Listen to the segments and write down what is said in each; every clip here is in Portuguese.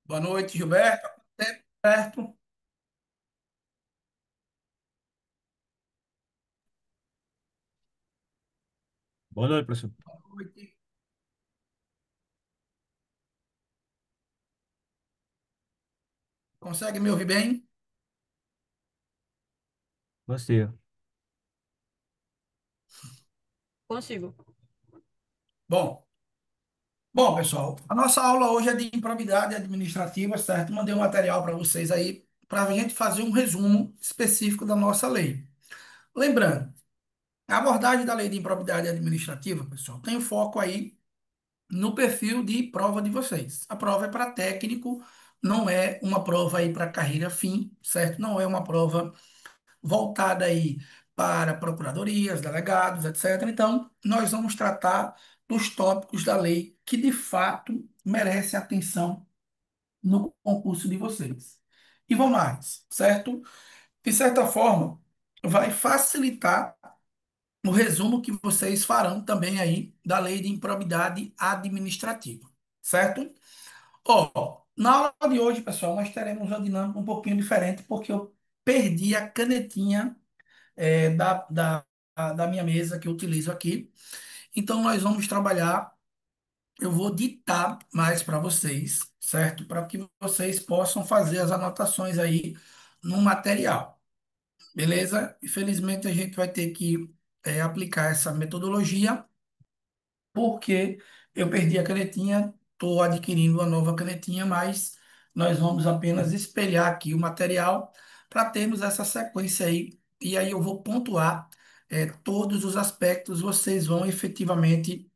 Boa noite, Gilberto. Certo? Boa noite, professor. Boa noite. Consegue me ouvir bem? Bom dia. Consigo. Bom, bom, pessoal, a nossa aula hoje é de improbidade administrativa, certo? Mandei um material para vocês aí para a gente fazer um resumo específico da nossa lei. Lembrando, a abordagem da lei de improbidade administrativa, pessoal, tem foco aí no perfil de prova de vocês. A prova é para técnico, não é uma prova aí para carreira fim, certo? Não é uma prova voltada aí para procuradorias, delegados, etc. Então, nós vamos tratar dos tópicos da lei que de fato merecem atenção no concurso de vocês. E vão mais, certo? De certa forma, vai facilitar o resumo que vocês farão também aí da lei de improbidade administrativa, certo? Ó, na aula de hoje, pessoal, nós teremos uma dinâmica um pouquinho diferente, porque eu perdi a canetinha da minha mesa que eu utilizo aqui. Então, nós vamos trabalhar. Eu vou ditar mais para vocês, certo? Para que vocês possam fazer as anotações aí no material, beleza? Infelizmente, a gente vai ter que aplicar essa metodologia, porque eu perdi a canetinha, estou adquirindo uma nova canetinha, mas nós vamos apenas espelhar aqui o material para termos essa sequência aí. E aí eu vou pontuar todos os aspectos, vocês vão efetivamente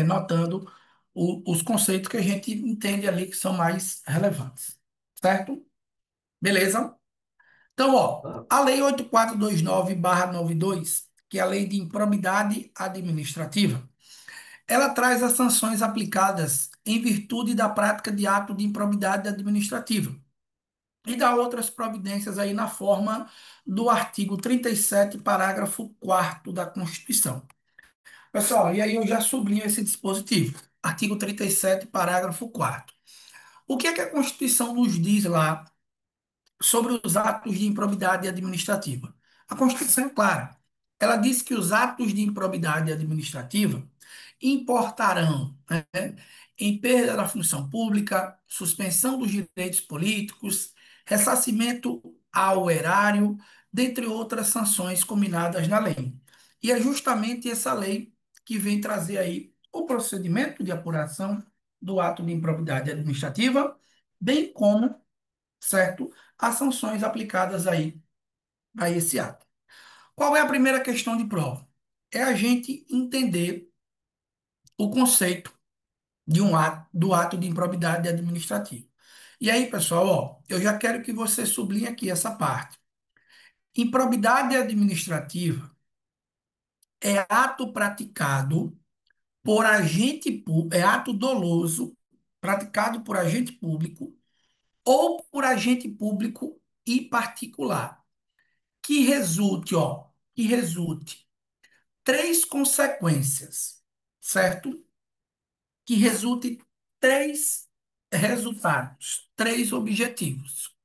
notando os conceitos que a gente entende ali que são mais relevantes, certo? Beleza? Então, ó, a Lei 8429/92, que é a Lei de Improbidade Administrativa, ela traz as sanções aplicadas em virtude da prática de ato de improbidade administrativa e dá outras providências aí na forma do artigo 37, parágrafo 4º da Constituição. Pessoal, e aí eu já sublinho esse dispositivo. Artigo 37, parágrafo 4º. O que é que a Constituição nos diz lá sobre os atos de improbidade administrativa? A Constituição é clara. Ela diz que os atos de improbidade administrativa importarão, né, em perda da função pública, suspensão dos direitos políticos, ressarcimento ao erário, dentre outras sanções combinadas na lei. E é justamente essa lei que vem trazer aí o procedimento de apuração do ato de improbidade administrativa, bem como, certo, as sanções aplicadas aí a esse ato. Qual é a primeira questão de prova? É a gente entender o conceito de do ato de improbidade administrativa. E aí, pessoal, ó, eu já quero que você sublinhe aqui essa parte. Improbidade administrativa é ato praticado por é ato doloso praticado por agente público ou por agente público e particular, que resulte três consequências, certo? Que resulte três resultados, três objetivos.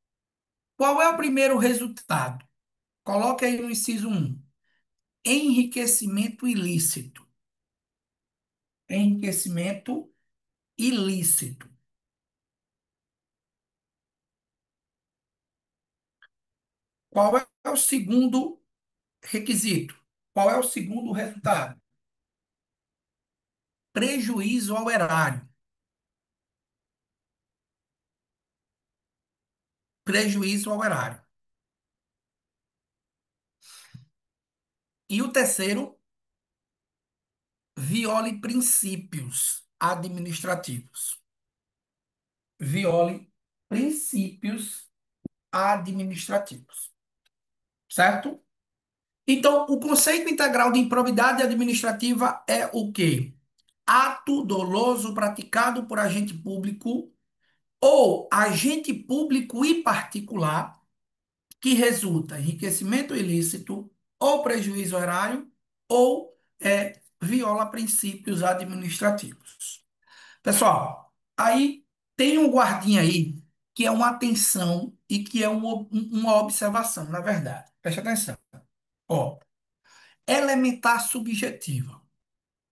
Qual é o primeiro resultado? Coloque aí no inciso um: enriquecimento ilícito. Enriquecimento ilícito. Qual é o segundo requisito? Qual é o segundo resultado? Prejuízo ao erário. Prejuízo ao erário. E o terceiro, viole princípios administrativos. Viole princípios administrativos. Certo? Então, o conceito integral de improbidade administrativa é o quê? Ato doloso praticado por agente público ou agente público e particular que resulta em enriquecimento ilícito ou prejuízo erário ou viola princípios administrativos. Pessoal, aí Tem um guardinha aí que é uma atenção e que é uma observação, na verdade. Preste atenção. Ó, elementar subjetiva.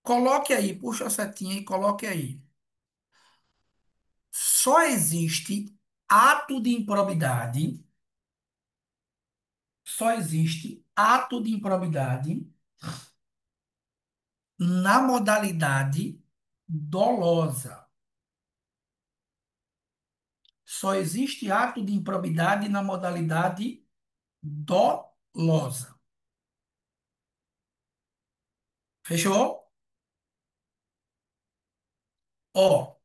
Coloque aí, puxa a setinha e coloque aí. Só existe ato de improbidade, só existe ato de improbidade na modalidade dolosa. Só existe ato de improbidade na modalidade dolosa. Fechou? Ó,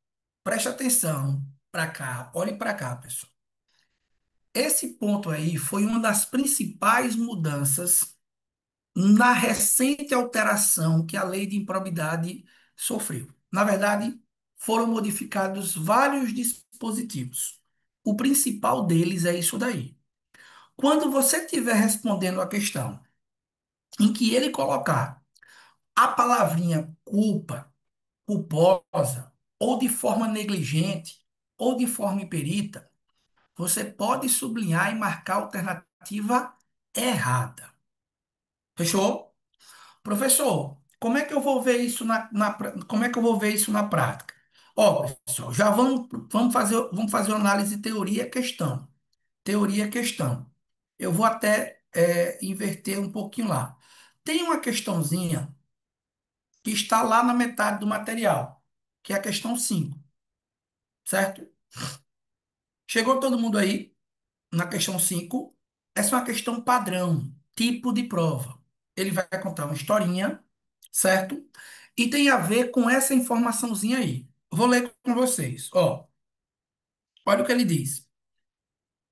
preste atenção para cá, olhe para cá, pessoal. Esse ponto aí foi uma das principais mudanças na recente alteração que a lei de improbidade sofreu. Na verdade, foram modificados vários dispositivos. O principal deles é isso daí. Quando você estiver respondendo a questão em que ele colocar a palavrinha culpa, culposa, ou de forma negligente, ou de forma imperita, você pode sublinhar e marcar a alternativa errada. Fechou? Professor, como é que eu vou ver isso como é que eu vou ver isso na prática? Ó, pessoal, já vamos fazer uma análise de teoria e questão. Teoria e questão. Eu vou até inverter um pouquinho lá. Tem uma questãozinha que está lá na metade do material, que é a questão 5, certo? Chegou todo mundo aí na questão 5? Essa é uma questão padrão, tipo de prova. Ele vai contar uma historinha, certo? E tem a ver com essa informaçãozinha aí. Vou ler com vocês. Ó, olha o que ele diz.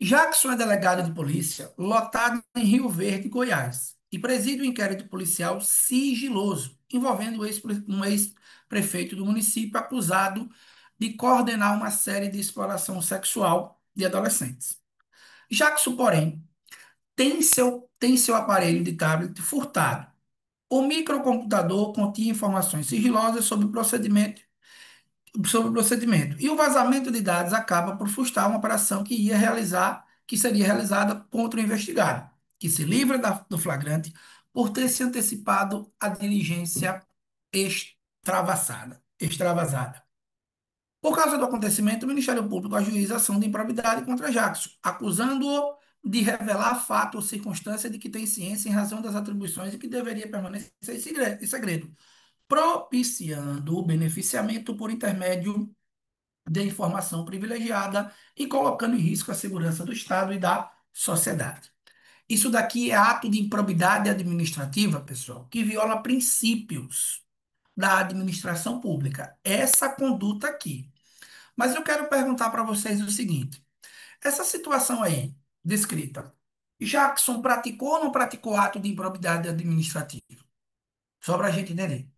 Jackson é delegado de polícia lotado em Rio Verde, Goiás, e preside o inquérito policial sigiloso envolvendo um ex-prefeito do município acusado de coordenar uma série de exploração sexual de adolescentes. Jackson, porém, tem seu aparelho de tablet furtado. O microcomputador continha informações sigilosas sobre o procedimento. E o vazamento de dados acaba por frustrar uma operação que seria realizada contra o investigado, que se livra do flagrante por ter se antecipado à diligência extravasada. Por causa do acontecimento, o Ministério Público ajuiza ação de improbidade contra Jackson, acusando-o de revelar fato ou circunstância de que tem ciência em razão das atribuições e que deveria permanecer em segredo, propiciando o beneficiamento por intermédio de informação privilegiada e colocando em risco a segurança do Estado e da sociedade. Isso daqui é ato de improbidade administrativa, pessoal, que viola princípios da administração pública. Essa conduta aqui. Mas eu quero perguntar para vocês o seguinte: essa situação aí, descrita, Jackson praticou ou não praticou ato de improbidade administrativa? Só para a gente entender.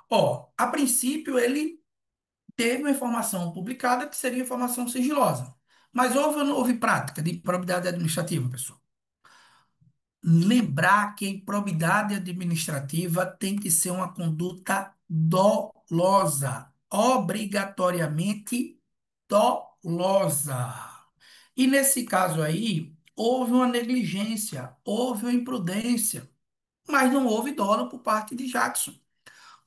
Ó, a princípio ele teve uma informação publicada que seria informação sigilosa. Mas houve ou não houve prática de improbidade administrativa, pessoal? Lembrar que a improbidade administrativa tem que ser uma conduta dolosa, obrigatoriamente dolosa. E nesse caso aí, houve uma negligência, houve uma imprudência, mas não houve dolo por parte de Jackson.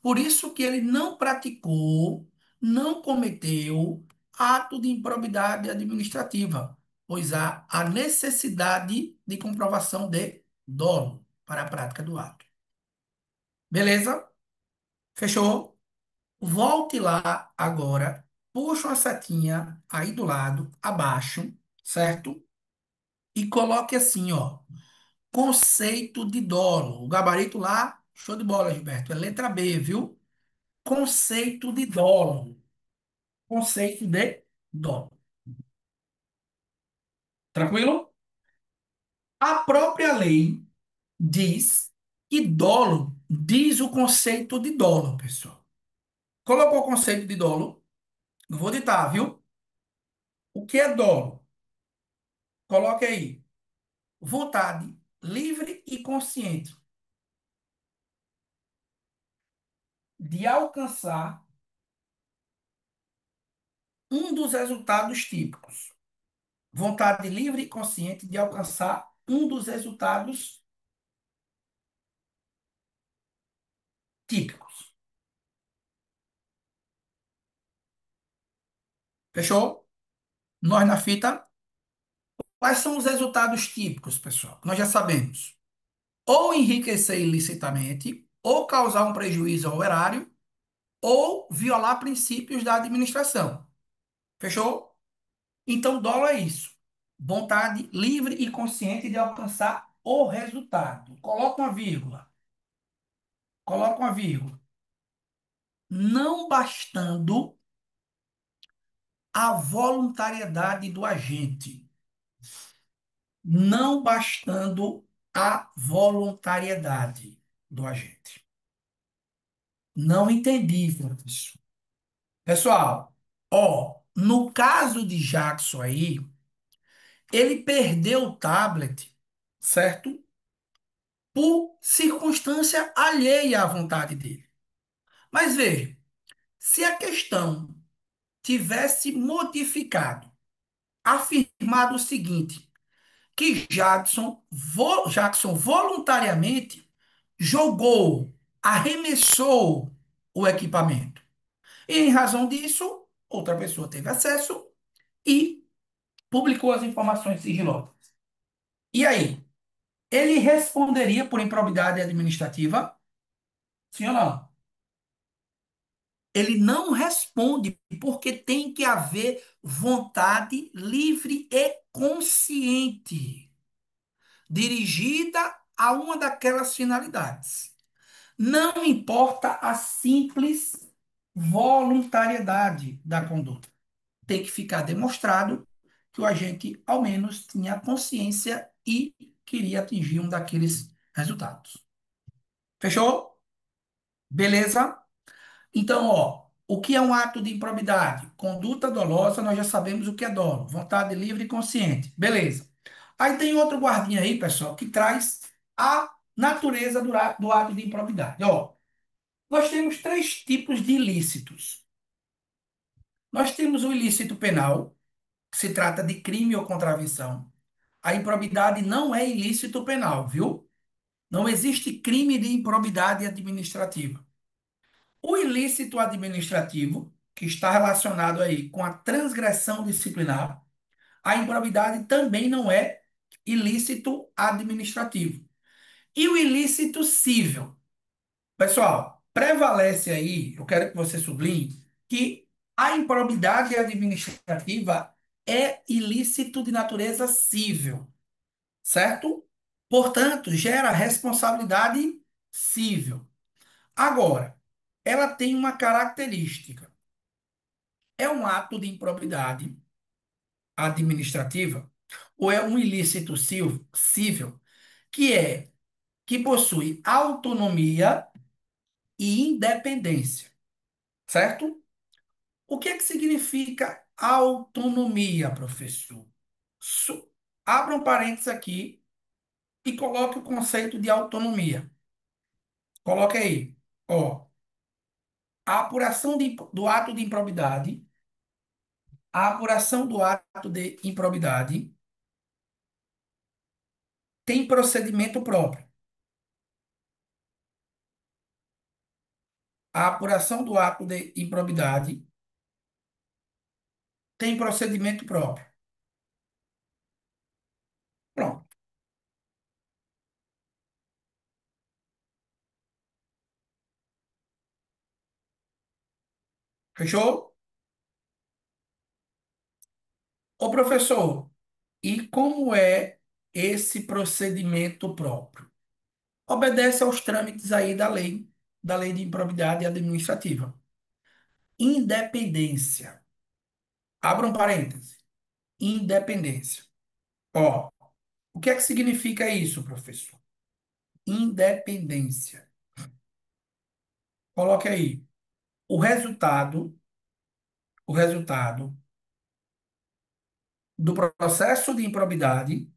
Por isso que ele não praticou, não cometeu ato de improbidade administrativa, pois há a necessidade de comprovação de dolo para a prática do ato. Beleza? Fechou? Volte lá agora, puxa uma setinha aí do lado, abaixo, certo? E coloque assim, ó, conceito de dolo. O gabarito lá, show de bola, Gilberto, é letra B, viu? Conceito de dolo. Conceito de dolo. Tranquilo? A própria lei diz que dolo diz o conceito de dolo, pessoal. Colocou o conceito de dolo? Não vou ditar, viu? O que é dolo? Coloque aí. Vontade livre e consciente de alcançar um dos resultados típicos. Vontade livre e consciente de alcançar um dos resultados típicos. Fechou? Nós na fita. Quais são os resultados típicos, pessoal? Nós já sabemos. Ou enriquecer ilicitamente, ou causar um prejuízo ao erário, ou violar princípios da administração. Fechou? Então, dolo é isso. Vontade livre e consciente de alcançar o resultado. Coloca uma vírgula. Coloca uma vírgula. Não bastando a voluntariedade do agente. Não bastando a voluntariedade do agente. Não entendi, professor. Pessoal, ó, no caso de Jackson aí, ele perdeu o tablet, certo? Por circunstância alheia à vontade dele. Mas veja, se a questão tivesse modificado, afirmado o seguinte, que Jackson voluntariamente jogou, arremessou o equipamento. E em razão disso, outra pessoa teve acesso e publicou as informações sigilosas. E aí? Ele responderia por improbidade administrativa? Sim ou não? Ele não responde porque tem que haver vontade livre e consciente, dirigida a uma daquelas finalidades. Não importa a simples voluntariedade da conduta. Tem que ficar demonstrado que o agente, ao menos, tinha consciência e queria atingir um daqueles resultados. Fechou? Beleza? Então, ó, o que é um ato de improbidade? Conduta dolosa, nós já sabemos o que é dolo. Vontade livre e consciente. Beleza. Aí tem outro guardinha aí, pessoal, que traz a natureza do ato de improbidade. Ó, nós temos três tipos de ilícitos. Nós temos o ilícito penal, que se trata de crime ou contravenção. A improbidade não é ilícito penal, viu? Não existe crime de improbidade administrativa. O ilícito administrativo, que está relacionado aí com a transgressão disciplinar, a improbidade também não é ilícito administrativo. E o ilícito civil? Pessoal, prevalece aí, eu quero que você sublinhe, que a improbidade administrativa é ilícito de natureza civil, certo? Portanto, gera responsabilidade civil. Agora, ela tem uma característica. É um ato de improbidade administrativa ou é um ilícito civil que possui autonomia e independência, certo? O que é que significa autonomia, professor? Su- Abra um parênteses aqui e coloque o conceito de autonomia. Coloque aí. Ó, a apuração do ato de improbidade, a apuração do ato de improbidade tem procedimento próprio. A apuração do ato de improbidade tem procedimento próprio. Pronto. Fechou? Ô, professor, e como é esse procedimento próprio? Obedece aos trâmites aí da lei de improbidade administrativa. Independência. Abra um parêntese. Independência. Ó, o que é que significa isso, professor? Independência. Coloque aí. O resultado, o resultado do processo de improbidade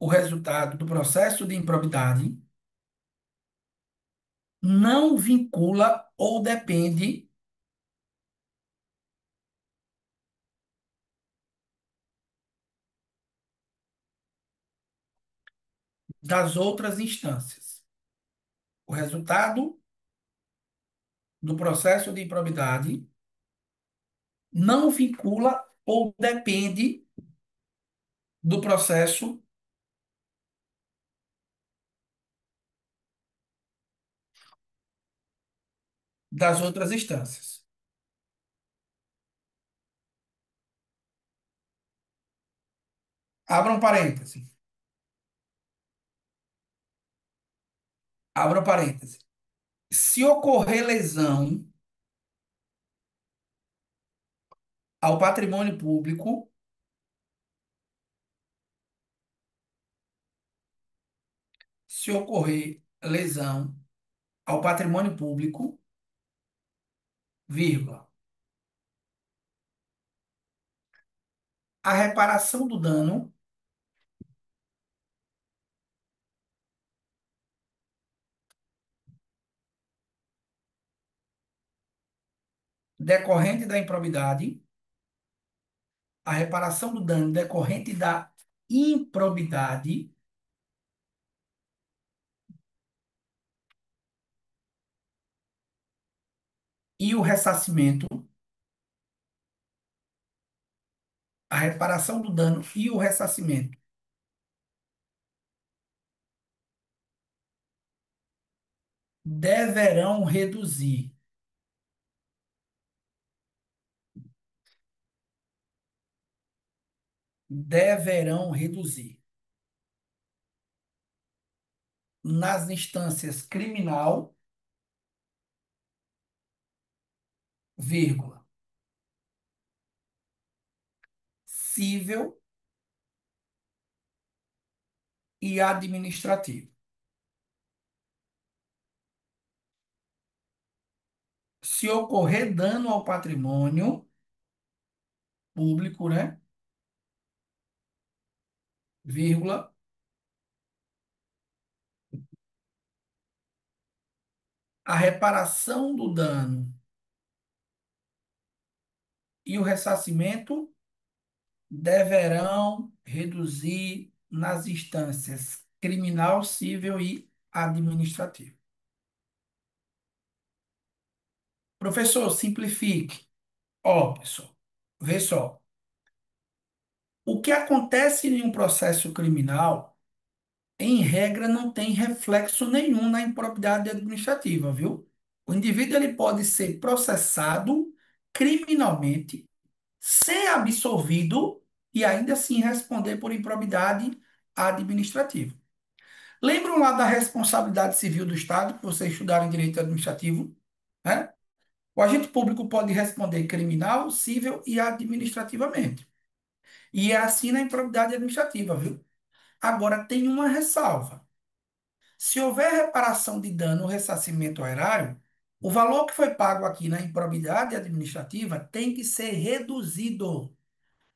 o resultado do processo de improbidade não vincula ou depende das outras instâncias. O resultado do processo de improbidade não vincula ou depende do processo das outras instâncias. Abra um parêntese. Abra um parêntese. Se ocorrer lesão ao patrimônio público, se ocorrer lesão ao patrimônio público, vírgula, a reparação do dano decorrente da improbidade, a reparação do dano decorrente da improbidade e o ressarcimento, a reparação do dano e o ressarcimento deverão reduzir deverão reduzir nas instâncias criminal, vírgula, cível e administrativo. Se ocorrer dano ao patrimônio público, né, vírgula, a reparação do dano e o ressarcimento deverão reduzir nas instâncias criminal, cível e administrativa. Professor, simplifique. Ó, pessoal, vê só. O que acontece em um processo criminal, em regra, não tem reflexo nenhum na improbidade administrativa, viu? O indivíduo ele pode ser processado criminalmente, ser absolvido e ainda assim responder por improbidade administrativa. Lembram lá da responsabilidade civil do Estado, que vocês estudaram em direito administrativo, né? O agente público pode responder criminal, civil e administrativamente. E é assim na improbidade administrativa, viu? Agora, tem uma ressalva. Se houver reparação de dano ou ressarcimento ao erário, o valor que foi pago aqui na improbidade administrativa tem que ser reduzido,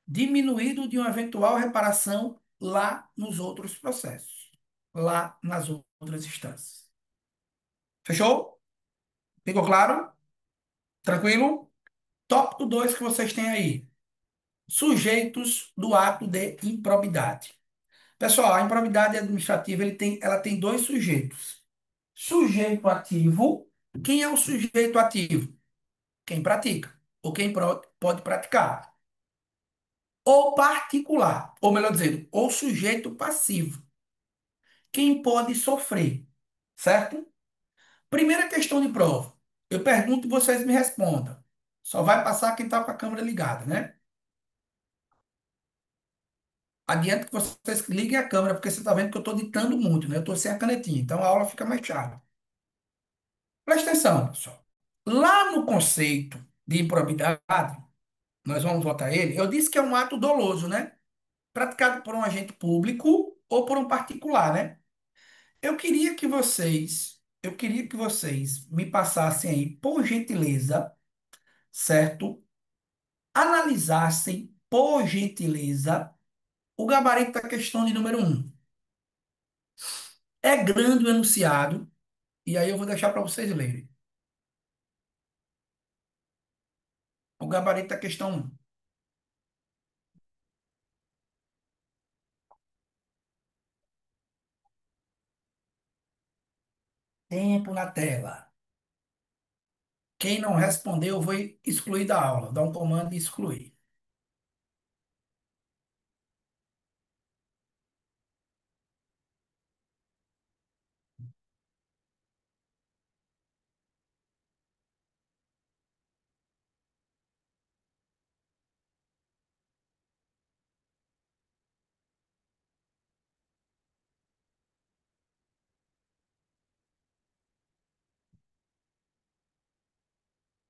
diminuído de uma eventual reparação lá nos outros processos, lá nas outras instâncias. Fechou? Ficou claro? Tranquilo? Tópico 2 que vocês têm aí. Sujeitos do ato de improbidade. Pessoal, a improbidade administrativa ela tem dois sujeitos. Sujeito ativo. Quem é o sujeito ativo? Quem pratica, ou quem pode praticar. Ou particular, ou melhor dizendo, ou sujeito passivo. Quem pode sofrer, certo? Primeira questão de prova. Eu pergunto e vocês me respondam. Só vai passar quem está com a câmera ligada, né? Adianta que vocês liguem a câmera, porque você está vendo que eu estou ditando muito, né? Eu estou sem a canetinha, então a aula fica mais chata. Presta atenção, pessoal. Lá no conceito de improbidade, nós vamos botar ele, eu disse que é um ato doloso, né? Praticado por um agente público ou por um particular, né? Eu queria que vocês me passassem aí, por gentileza, certo? Analisassem, por gentileza, o gabarito da questão de número um. É grande o enunciado, e aí eu vou deixar para vocês lerem. O gabarito da questão 1. Tempo na tela. Quem não respondeu, eu vou excluir da aula. Dá um comando e excluir.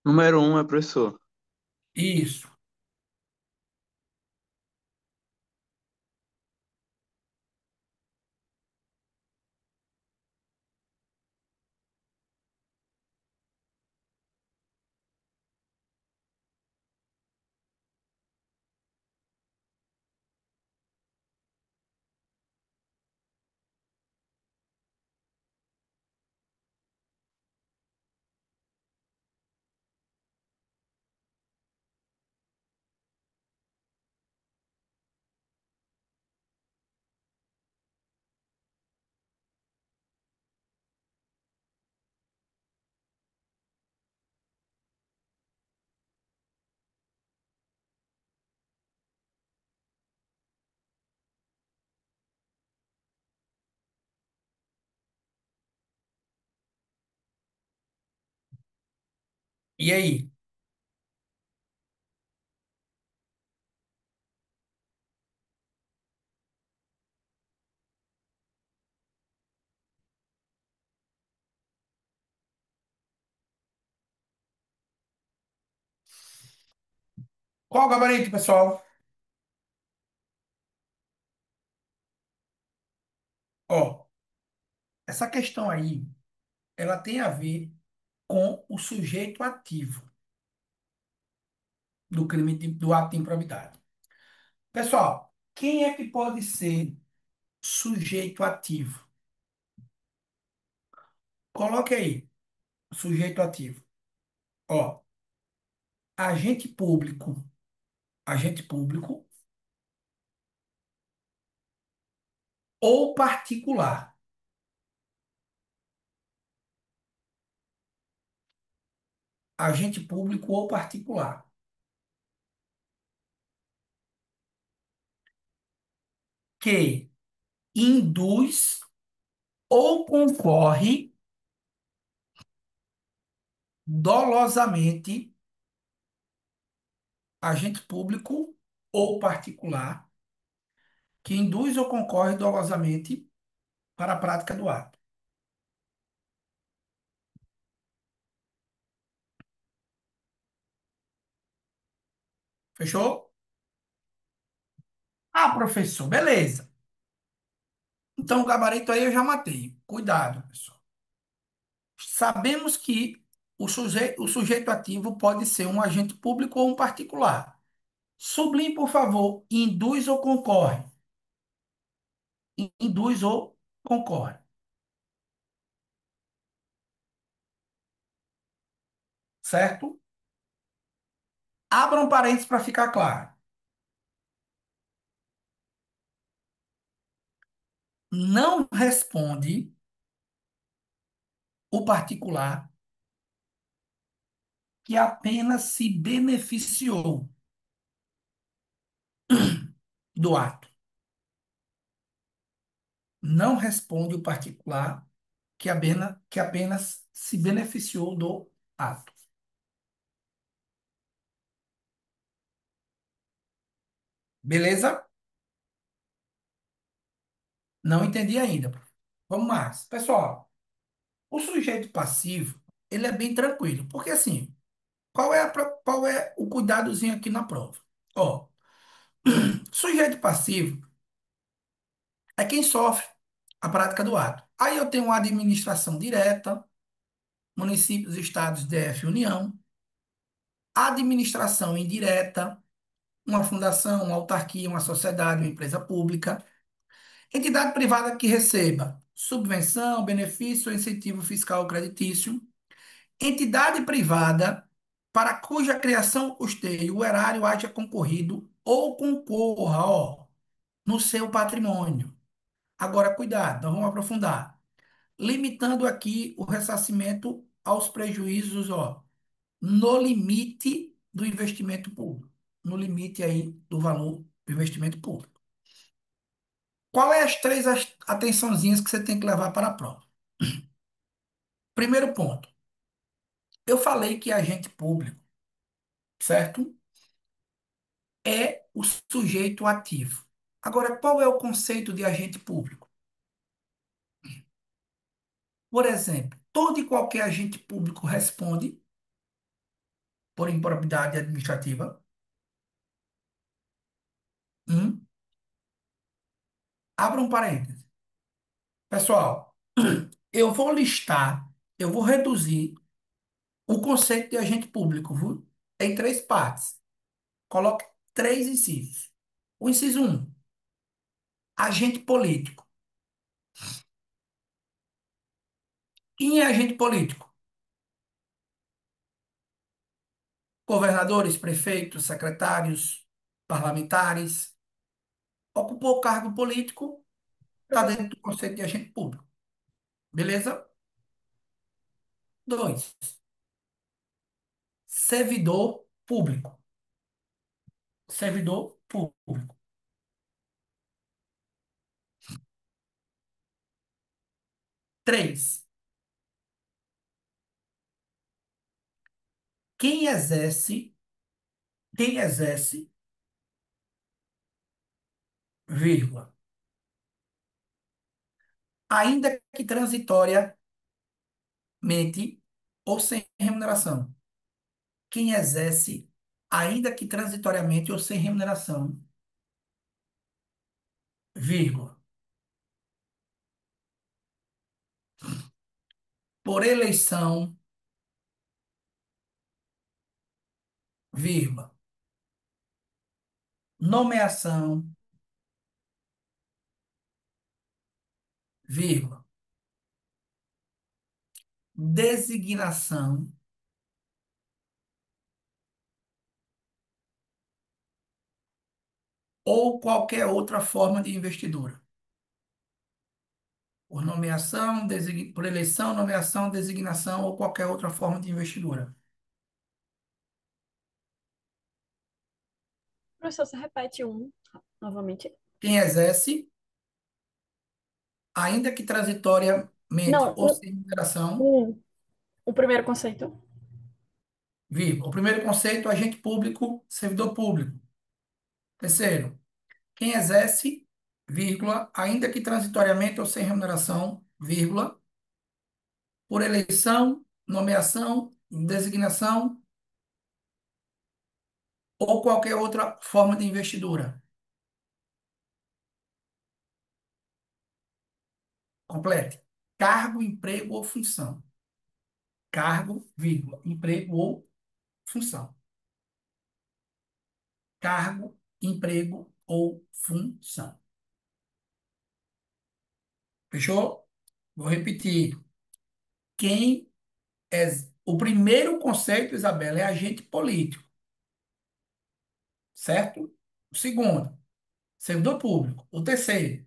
Número um, professor. Isso. E aí? Qual o gabarito, pessoal? Ó, essa questão aí, ela tem a ver com o sujeito ativo do crime do ato de improbidade. Pessoal, quem é que pode ser sujeito ativo? Coloque aí, sujeito ativo. Ó, agente público, agente público ou particular. Agente público ou particular. Que induz ou concorre dolosamente, agente público ou particular, que induz ou concorre dolosamente para a prática do ato. Fechou? Ah, professor, beleza. Então, o gabarito aí eu já matei. Cuidado, pessoal. Sabemos que o sujeito ativo pode ser um agente público ou um particular. Sublime, por favor, induz ou concorre. Induz ou concorre. Certo? Abra um parênteses para ficar claro. Não responde o particular que apenas se beneficiou do ato. Não responde o particular que apenas se beneficiou do ato. Beleza? Não entendi ainda. Vamos mais. Pessoal, o sujeito passivo, ele é bem tranquilo. Porque assim, qual é o cuidadozinho aqui na prova? Ó, sujeito passivo é quem sofre a prática do ato. Aí eu tenho uma administração direta, municípios, estados, DF, União, administração indireta, uma fundação, uma autarquia, uma sociedade, uma empresa pública, entidade privada que receba subvenção, benefício ou incentivo fiscal ou creditício, entidade privada para cuja criação, custeio o erário haja concorrido ou concorra, ó, no seu patrimônio. Agora, cuidado, nós vamos aprofundar. Limitando aqui o ressarcimento aos prejuízos, ó, no limite do investimento público. No limite aí do valor do investimento público. Qual é as três atençãozinhas que você tem que levar para a prova? Primeiro ponto. Eu falei que agente público, certo? É o sujeito ativo. Agora, qual é o conceito de agente público? Por exemplo, todo e qualquer agente público responde por improbidade administrativa. Um, abra um parêntese. Pessoal, eu vou listar, eu vou reduzir o conceito de agente público, viu? Em três partes. Coloque três incisos. O inciso um, agente político. Quem é agente político? Governadores, prefeitos, secretários, parlamentares. Ocupou cargo político, está Professor, dentro do conceito de agente público. Beleza? Dois, servidor público. Servidor público. Três, quem exerce, quem exerce, vírgula, ainda que transitoriamente ou sem remuneração. Quem exerce, ainda que transitoriamente ou sem remuneração, vírgula, por eleição, vírgula, nomeação, vírgula, designação ou qualquer outra forma de investidura. Por nomeação, por eleição, nomeação, designação ou qualquer outra forma de investidura. professor, você repete um novamente? Quem exerce, ainda que transitoriamente Não, ou sem remuneração, o primeiro conceito. vírgula. O primeiro conceito, agente público, servidor público. Terceiro, quem exerce, vírgula, ainda que transitoriamente ou sem remuneração, vírgula, por eleição, nomeação, designação ou qualquer outra forma de investidura. Complete. Cargo, emprego ou função. Cargo, vírgula, emprego ou função. Cargo, emprego ou função. Fechou? Vou repetir. Quem é o primeiro conceito, Isabela, é agente político, certo? O segundo, servidor público. O terceiro,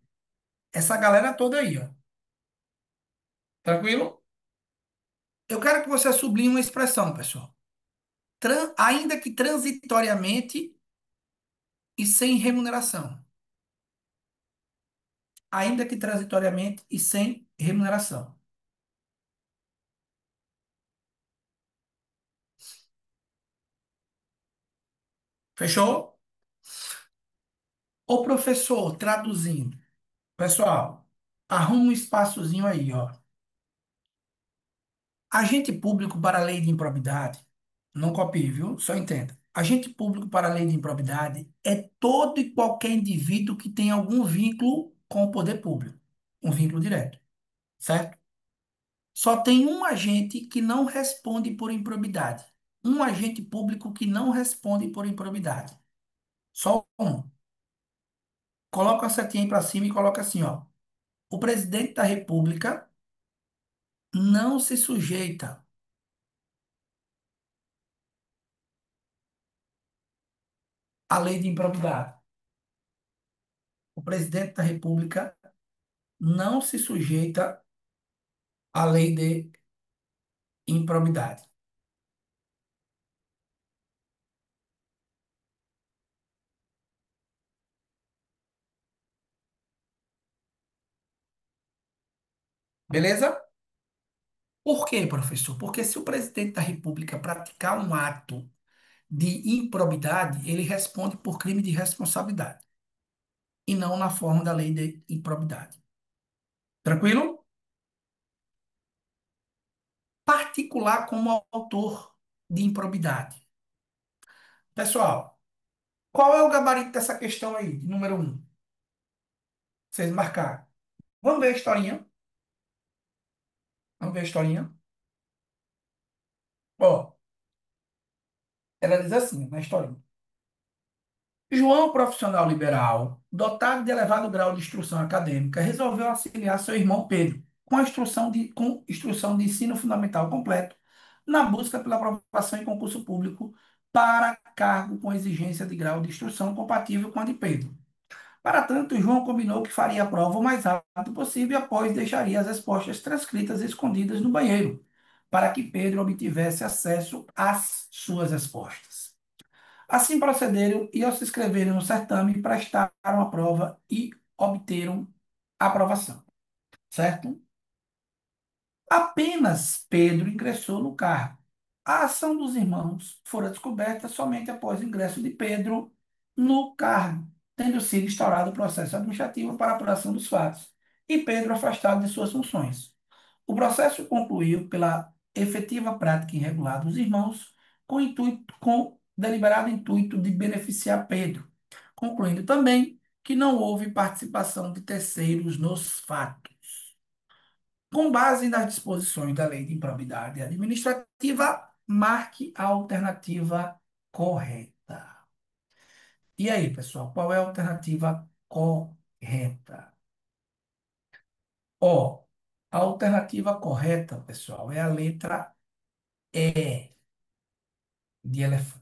essa galera toda aí, ó. Tranquilo? Eu quero que você sublinhe uma expressão, pessoal. Ainda que transitoriamente e sem remuneração. Ainda que transitoriamente e sem remuneração. Fechou? O professor, traduzindo. Pessoal, arruma um espaçozinho aí, ó. Agente público para a lei de improbidade, não copie, viu? Só entenda. Agente público para a lei de improbidade é todo e qualquer indivíduo que tem algum vínculo com o poder público, um vínculo direto, certo? Só tem um agente que não responde por improbidade. Um agente público que não responde por improbidade. Só um. Coloca a setinha aí para cima e coloca assim, ó. O presidente da República não se sujeita à lei de improbidade. O presidente da República não se sujeita à lei de improbidade. Beleza? Por quê, professor? Porque se o presidente da República praticar um ato de improbidade, ele responde por crime de responsabilidade e não na forma da lei de improbidade. Tranquilo? Particular como autor de improbidade. Pessoal, qual é o gabarito dessa questão aí, de número um? Vocês marcaram. Vamos ver a historinha? Vamos ver a historinha? Ó, ela diz assim, na historinha. João, profissional liberal, dotado de elevado grau de instrução acadêmica, resolveu auxiliar seu irmão Pedro com instrução de ensino fundamental completo na busca pela aprovação em concurso público para cargo com exigência de grau de instrução compatível com a de Pedro. Para tanto, João combinou que faria a prova o mais rápido possível e após deixaria as respostas transcritas e escondidas no banheiro, para que Pedro obtivesse acesso às suas respostas. Assim procederam e, ao se inscreverem no certame, prestaram a prova e obteram a aprovação, certo? Apenas Pedro ingressou no cargo. A ação dos irmãos fora descoberta somente após o ingresso de Pedro no cargo, tendo sido instaurado o processo administrativo para apuração dos fatos, e Pedro afastado de suas funções. O processo concluiu pela efetiva prática irregular dos irmãos, com deliberado intuito de beneficiar Pedro, concluindo também que não houve participação de terceiros nos fatos. Com base nas disposições da Lei de Improbidade Administrativa, marque a alternativa correta. E aí, pessoal, qual é a alternativa correta? Ó, a alternativa correta, pessoal, é a letra E de elefante.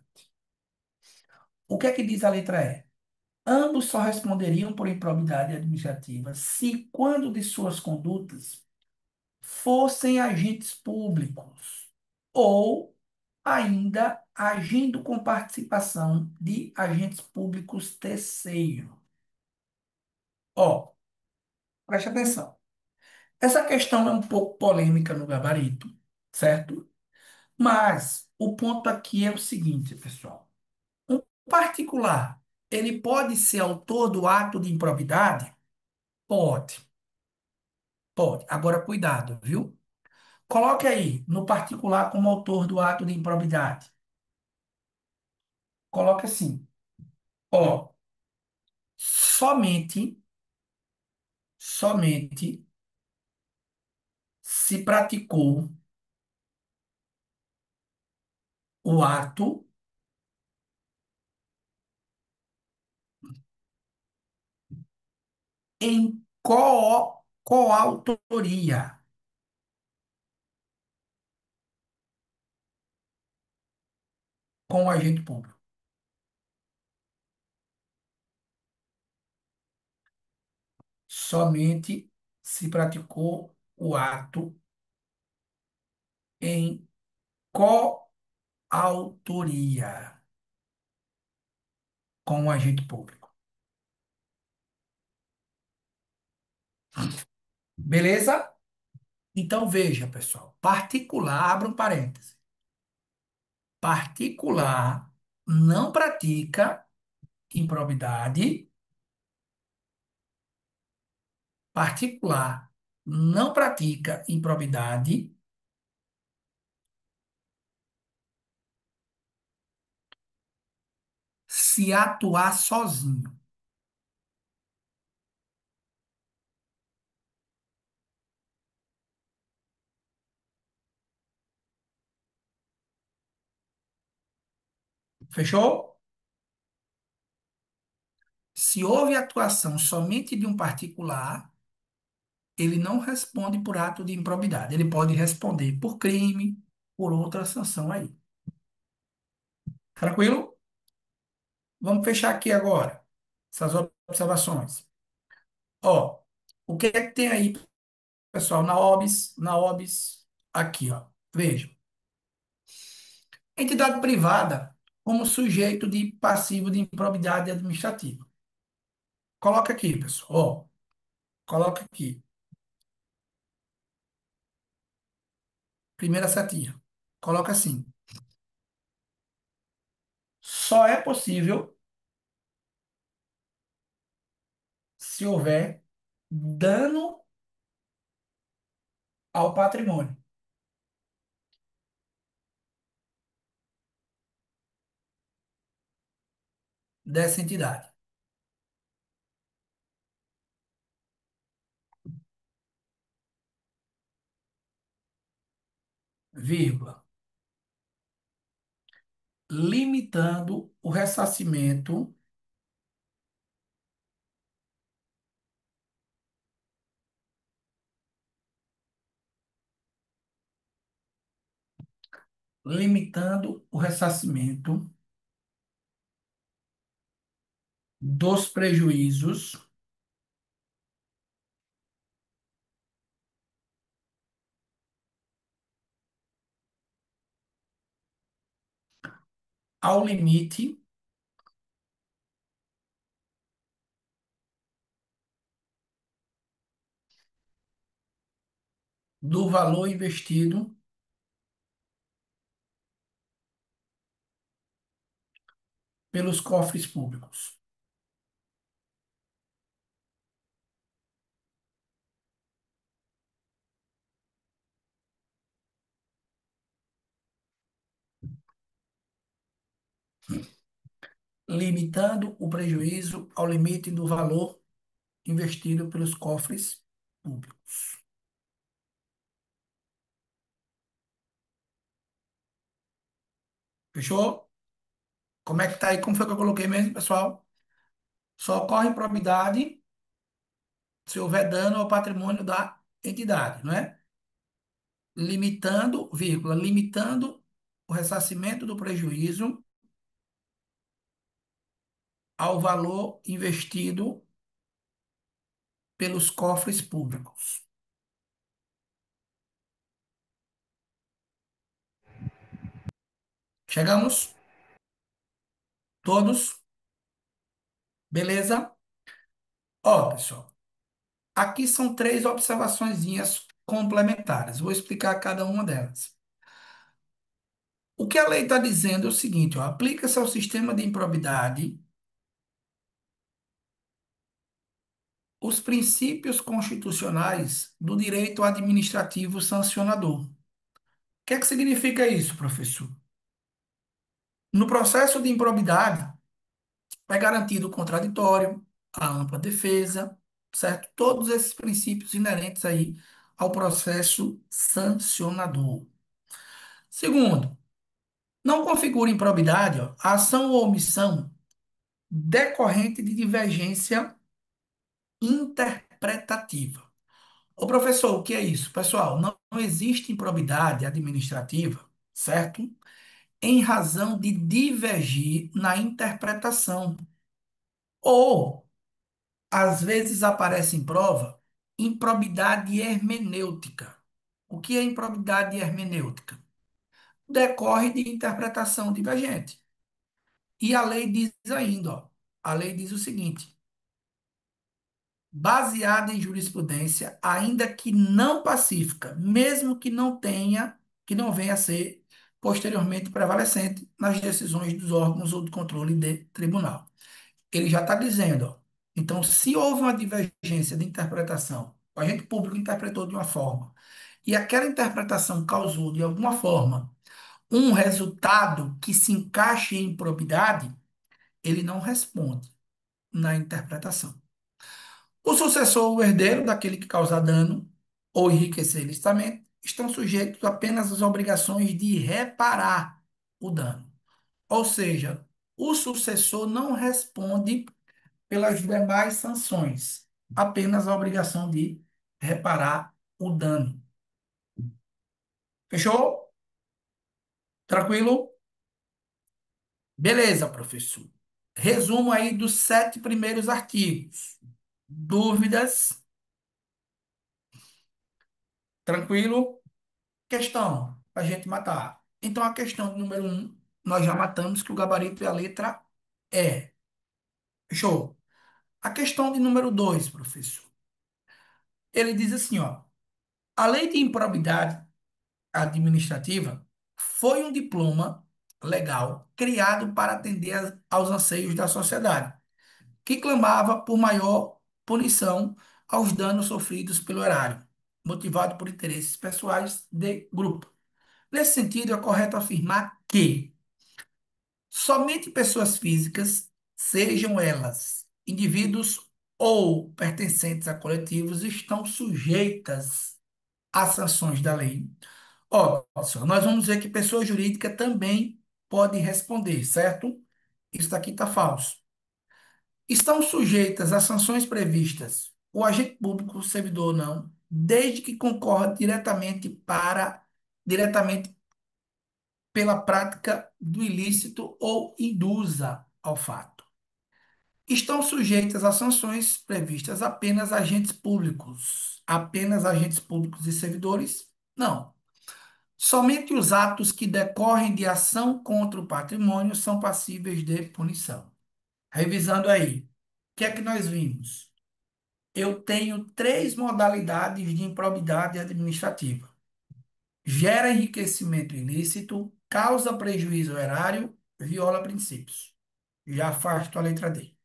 O que é que diz a letra E? Ambos só responderiam por improbidade administrativa se, quando de suas condutas, fossem agentes públicos ou ainda agindo com participação de agentes públicos terceiros. Ó, preste atenção. Essa questão é um pouco polêmica no gabarito, certo? Mas o ponto aqui é o seguinte, pessoal. Um particular, ele pode ser autor do ato de improbidade? Pode, pode. Agora, cuidado, viu? Coloque aí, no particular, como autor do ato de improbidade. Coloque assim, ó, somente se praticou o ato em coautoria, com o agente público. Somente se praticou o ato em coautoria com o agente público. Beleza? Então veja, pessoal. Particular, abra um parêntese. Particular não pratica improbidade. Particular não pratica improbidade se atuar sozinho. Fechou? Se houve atuação somente de um particular, ele não responde por ato de improbidade. Ele pode responder por crime, por outra sanção aí. Tranquilo? Vamos fechar aqui agora essas observações. Ó, o que é que tem aí, pessoal, na OBS, aqui, ó. Veja. Entidade privada como sujeito de passivo de improbidade administrativa. Coloca aqui, pessoal. Ó, coloca aqui. Primeira setinha. Coloca assim. Só é possível se houver dano ao patrimônio dessa entidade, vírgula, limitando o ressarcimento dos prejuízos ao limite do valor investido pelos cofres públicos. Limitando o prejuízo ao limite do valor investido pelos cofres públicos. Fechou? Como é que tá aí? Como foi que eu coloquei mesmo, pessoal? Só ocorre improbidade se houver dano ao patrimônio da entidade, não é? Limitando, vírgula, limitando o ressarcimento do prejuízo ao valor investido pelos cofres públicos. Chegamos? Todos? Beleza? Ó, pessoal, aqui são três observaçõezinhas complementares. Vou explicar cada uma delas. O que a lei está dizendo é o seguinte, ó, aplica-se ao sistema de improbidade os princípios constitucionais do direito administrativo sancionador. O que é que significa isso, professor? No processo de improbidade, é garantido o contraditório, a ampla defesa, certo? Todos esses princípios inerentes aí ao processo sancionador. Segundo, não configura improbidade, ó, a ação ou omissão decorrente de divergência interpretativa. Ô professor, o que é isso? Pessoal, não existe improbidade administrativa, certo? Em razão de divergir na interpretação. Ou, às vezes aparece em prova, improbidade hermenêutica. O que é improbidade hermenêutica? Decorre de interpretação divergente. E a lei diz ainda, ó, a lei diz o seguinte: baseada em jurisprudência, ainda que não pacífica, mesmo que não venha a ser posteriormente prevalecente nas decisões dos órgãos ou de controle de tribunal. Ele já está dizendo, ó, então, se houve uma divergência de interpretação, o agente público interpretou de uma forma, e aquela interpretação causou, de alguma forma, um resultado que se encaixe em improbidade, ele não responde na interpretação. O sucessor ou o herdeiro daquele que causar dano ou enriquecer ilicitamente estão sujeitos apenas às obrigações de reparar o dano. Ou seja, o sucessor não responde pelas demais sanções, apenas a obrigação de reparar o dano. Fechou? Tranquilo? Beleza, professor. Resumo aí dos 7 primeiros artigos. Dúvidas? Tranquilo? Questão para a gente matar. Então, a questão número 1, nós já matamos que o gabarito é a letra E. Fechou? A questão de número 2, professor. Ele diz assim, ó. A lei de improbidade administrativa foi um diploma legal criado para atender aos anseios da sociedade, que clamava por maior punição aos danos sofridos pelo erário, motivado por interesses pessoais de grupo. Nesse sentido, é correto afirmar que somente pessoas físicas, sejam elas indivíduos ou pertencentes a coletivos, estão sujeitas às sanções da lei. Ó, pessoal, nós vamos ver que pessoa jurídica também pode responder, certo? Isso daqui está falso. Estão sujeitas às sanções previstas o agente público, o servidor ou não, desde que concorra diretamente pela prática do ilícito ou induza ao fato. Estão sujeitas às sanções previstas apenas agentes públicos e servidores? Não. Somente os atos que decorrem de ação contra o patrimônio são passíveis de punição. Revisando aí, o que é que nós vimos? Eu tenho 3 modalidades de improbidade administrativa: gera enriquecimento ilícito, causa prejuízo ao erário, viola princípios. Já afasto a letra D.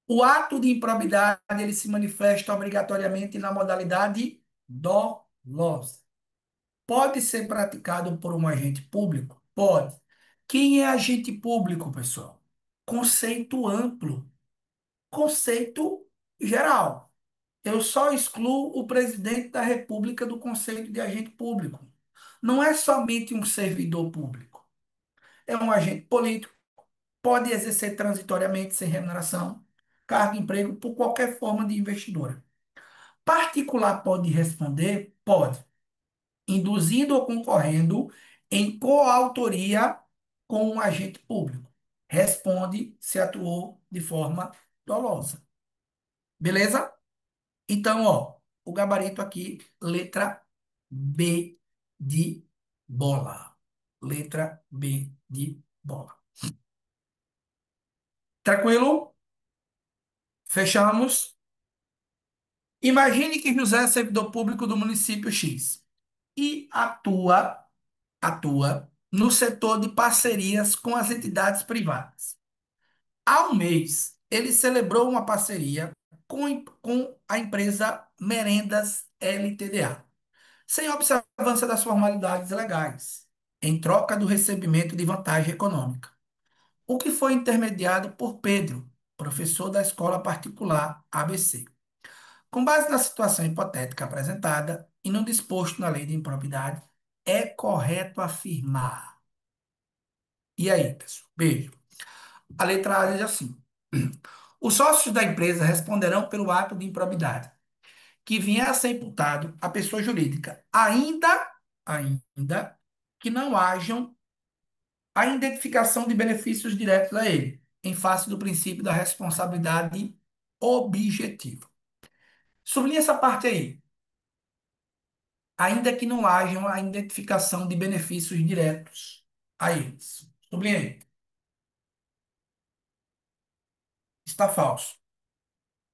O ato de improbidade ele se manifesta obrigatoriamente na modalidade dolosa. Pode ser praticado por um agente público? Pode. Quem é agente público, pessoal? Conceito amplo, conceito geral. Eu só excluo o presidente da República do conceito de agente público. Não é somente um servidor público. É um agente político, pode exercer transitoriamente sem remuneração, cargo, emprego, por qualquer forma de investidura. Particular pode responder? Pode, induzindo ou concorrendo em coautoria com um agente público. Responde se atuou de forma dolosa. Beleza? Então, ó, o gabarito aqui, letra B de bola. Letra B de bola. Tranquilo? Fechamos? Imagine que José é servidor público do município X e atua no setor de parcerias com as entidades privadas. Há um mês, ele celebrou uma parceria com a empresa Merendas LTDA, sem observância das formalidades legais, em troca do recebimento de vantagem econômica, o que foi intermediado por Pedro, professor da escola particular ABC. Com base na situação hipotética apresentada e no disposto na lei de improbidade, é correto afirmar. E aí, pessoal? Beijo. A letra A diz assim: os sócios da empresa responderão pelo ato de improbidade que vier a ser imputado à pessoa jurídica, ainda que não hajam a identificação de benefícios diretos a ele, em face do princípio da responsabilidade objetiva. Sublinha essa parte aí. Ainda que não hajam a identificação de benefícios diretos a eles. Sublinha aí. Está falso,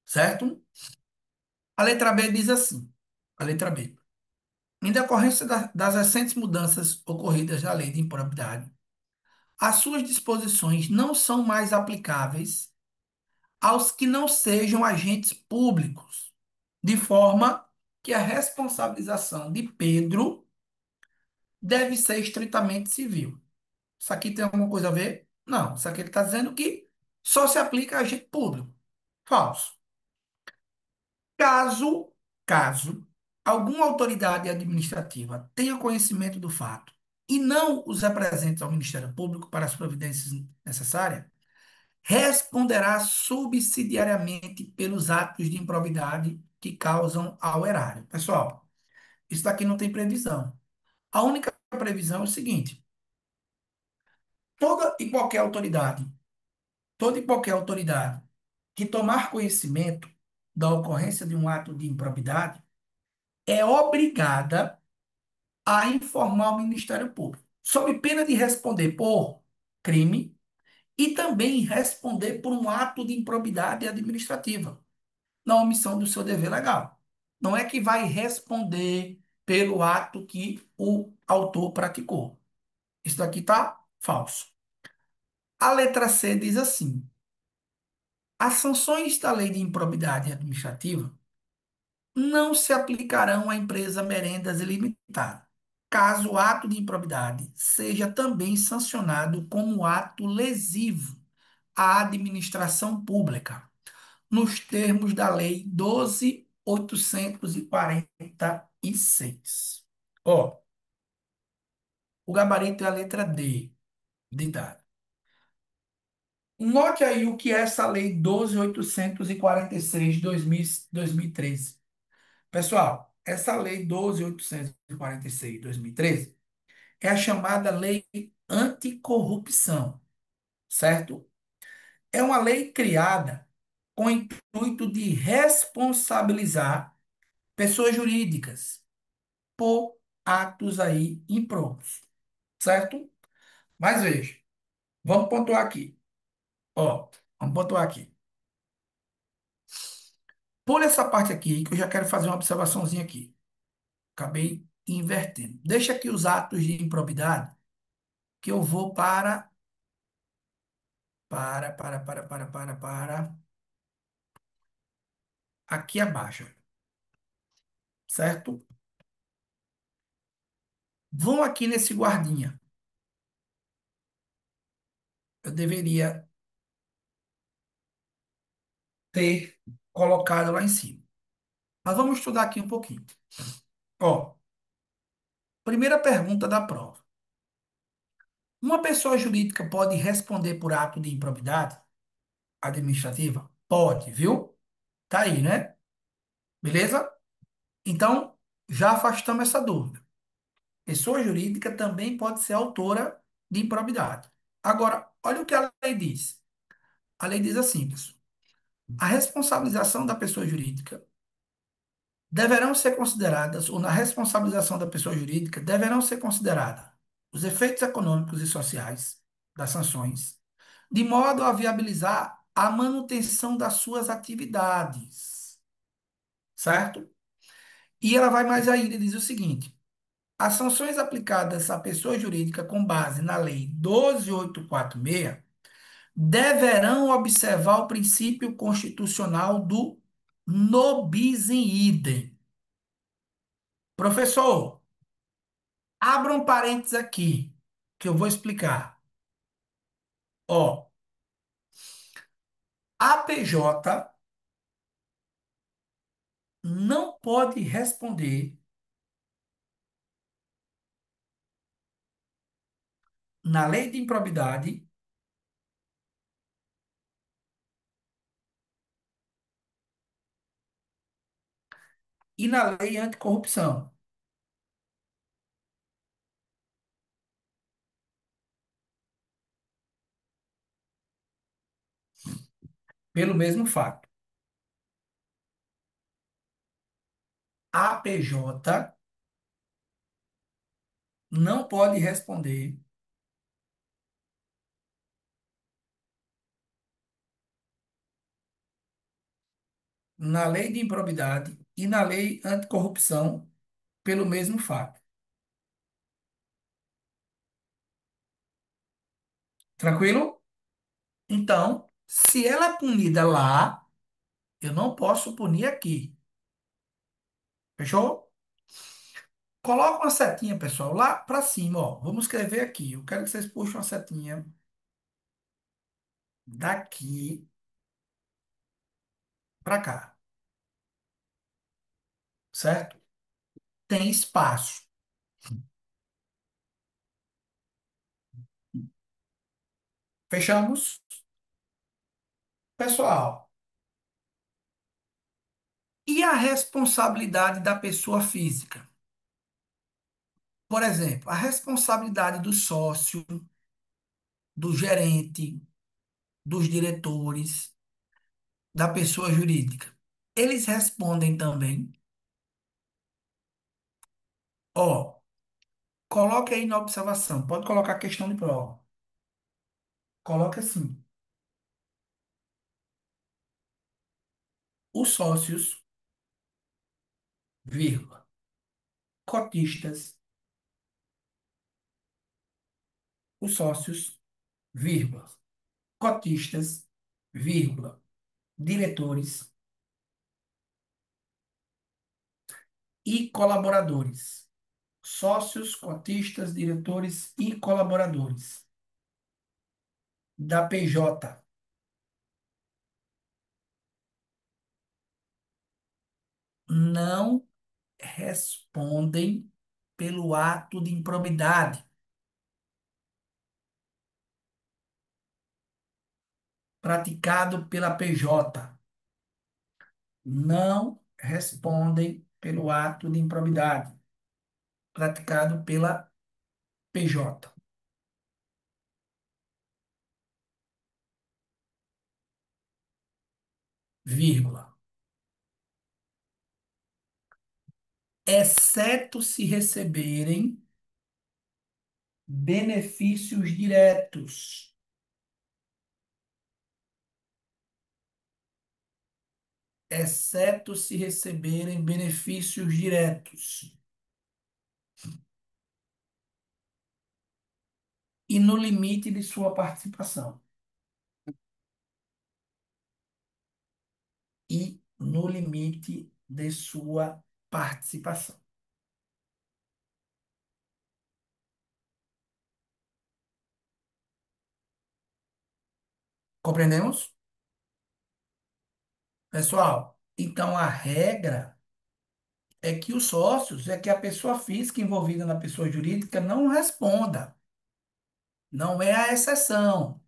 certo? A letra B diz assim, a letra B. Em decorrência das recentes mudanças ocorridas na lei de improbidade, as suas disposições não são mais aplicáveis aos que não sejam agentes públicos, de forma que a responsabilização de Pedro deve ser estritamente civil. Isso aqui tem alguma coisa a ver? Não. Isso aqui ele está dizendo que só se aplica a agente público. Falso. Caso, caso alguma autoridade administrativa tenha conhecimento do fato e não os apresente ao Ministério Público para as providências necessárias, responderá subsidiariamente pelos atos de improbidade que causam ao erário. Pessoal, isso daqui não tem previsão. A única previsão é o seguinte: toda e qualquer autoridade, toda e qualquer autoridade que tomar conhecimento da ocorrência de um ato de improbidade é obrigada a informar o Ministério Público, sob pena de responder por crime e também responder por um ato de improbidade administrativa, na omissão do seu dever legal. Não é que vai responder pelo ato que o autor praticou. Isso daqui está falso. A letra C diz assim: as sanções da lei de improbidade administrativa não se aplicarão à empresa Merendas Ilimitada, caso o ato de improbidade seja também sancionado como ato lesivo à administração pública, nos termos da Lei 12.846. Ó, o gabarito é a letra D de dado. Note aí o que é essa Lei 12.846 de 2013. Pessoal, essa Lei 12.846 de 2013 é a chamada Lei Anticorrupção, certo? É uma lei criada com o intuito de responsabilizar pessoas jurídicas por atos aí improprios, certo? Mas veja, vamos pontuar aqui. Ó, vamos pontuar aqui. Por essa parte aqui, que eu já quero fazer uma observaçãozinha aqui. Acabei invertendo. Deixa aqui os atos de improbidade, que eu vou para aqui abaixo, certo? Vão aqui nesse guardinha. Eu deveria ter colocado lá em cima. Mas vamos estudar aqui um pouquinho. Ó, primeira pergunta da prova. Uma pessoa jurídica pode responder por ato de improbidade administrativa? Pode, viu? Tá aí, né? Beleza? Então, já afastamos essa dúvida. Pessoa jurídica também pode ser autora de improbidade. Agora, olha o que a lei diz. A lei diz assim, pessoal: a responsabilização da pessoa jurídica deverão ser consideradas, ou na responsabilização da pessoa jurídica, deverão ser considerados os efeitos econômicos e sociais das sanções, de modo a viabilizar a manutenção das suas atividades, certo? E ela vai mais ainda e diz o seguinte: as sanções aplicadas à pessoa jurídica com base na Lei 12.846 deverão observar o princípio constitucional do nobis in idem. Professor, abra um parênteses aqui, que eu vou explicar. Ó, a PJ não pode responder na lei de improbidade e na lei anticorrupção, pelo mesmo fato. A PJ não pode responder na lei de improbidade e na lei anticorrupção pelo mesmo fato. Tranquilo? Então, se ela é punida lá, eu não posso punir aqui. Fechou? Coloca uma setinha, pessoal, lá para cima, ó. Vamos escrever aqui. Eu quero que vocês puxem uma setinha daqui para cá, certo? Tem espaço. Fechamos? Pessoal, E a responsabilidade da pessoa física? Por exemplo, a responsabilidade do sócio, do gerente, dos diretores, da pessoa jurídica. Eles respondem também. Ó, coloque aí na observação. Pode colocar a questão de prova. Coloque assim: os sócios, vírgula, cotistas, os sócios, vírgula, cotistas, vírgula, diretores e colaboradores. Sócios, cotistas, diretores e colaboradores da PJ não respondem pelo ato de improbidade praticado pela PJ. Não respondem pelo ato de improbidade praticado pela PJ, vírgula, exceto se receberem benefícios diretos, exceto se receberem benefícios diretos e no limite de sua participação. E no limite de sua participação. Compreendemos? Pessoal, então a regra é que os sócios, é que a pessoa física envolvida na pessoa jurídica não responda. Não é a exceção.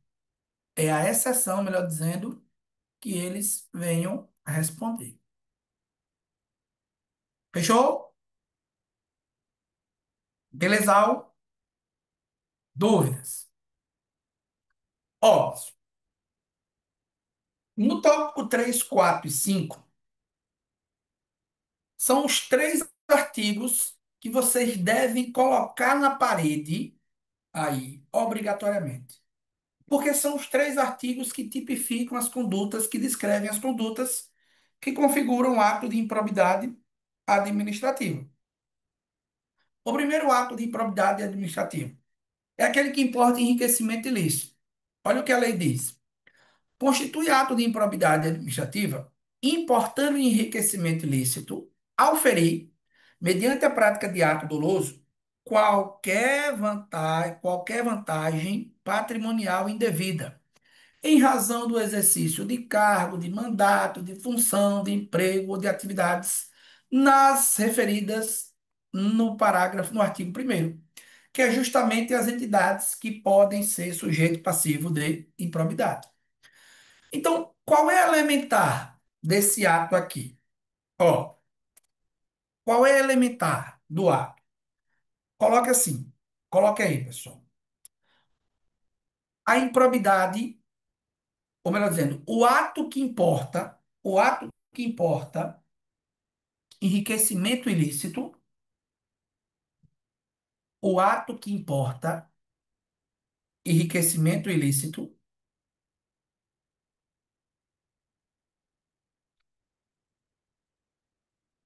É a exceção, melhor dizendo, que eles venham a responder. Fechou? Belezal? Dúvidas? Ó, no tópico 3, 4 e 5, são os três artigos que vocês devem colocar na parede aí, obrigatoriamente. Porque são os três artigos que tipificam as condutas, que descrevem as condutas que configuram o ato de improbidade administrativa. O primeiro ato de improbidade administrativa é aquele que importa enriquecimento ilícito. Olha o que a lei diz. Constitui ato de improbidade administrativa importando enriquecimento ilícito, auferir, mediante a prática de ato doloso, qualquer vantagem patrimonial indevida em razão do exercício de cargo, de mandato, de função, de emprego ou de atividades nas referidas no artigo 1º, que é justamente as entidades que podem ser sujeito passivo de improbidade. Então, qual é a elementar desse ato aqui? Ó, qual é a elementar do ato? Coloque assim, coloque aí, pessoal. A improbidade, ou melhor dizendo, o ato que importa enriquecimento ilícito, o ato que importa, enriquecimento ilícito,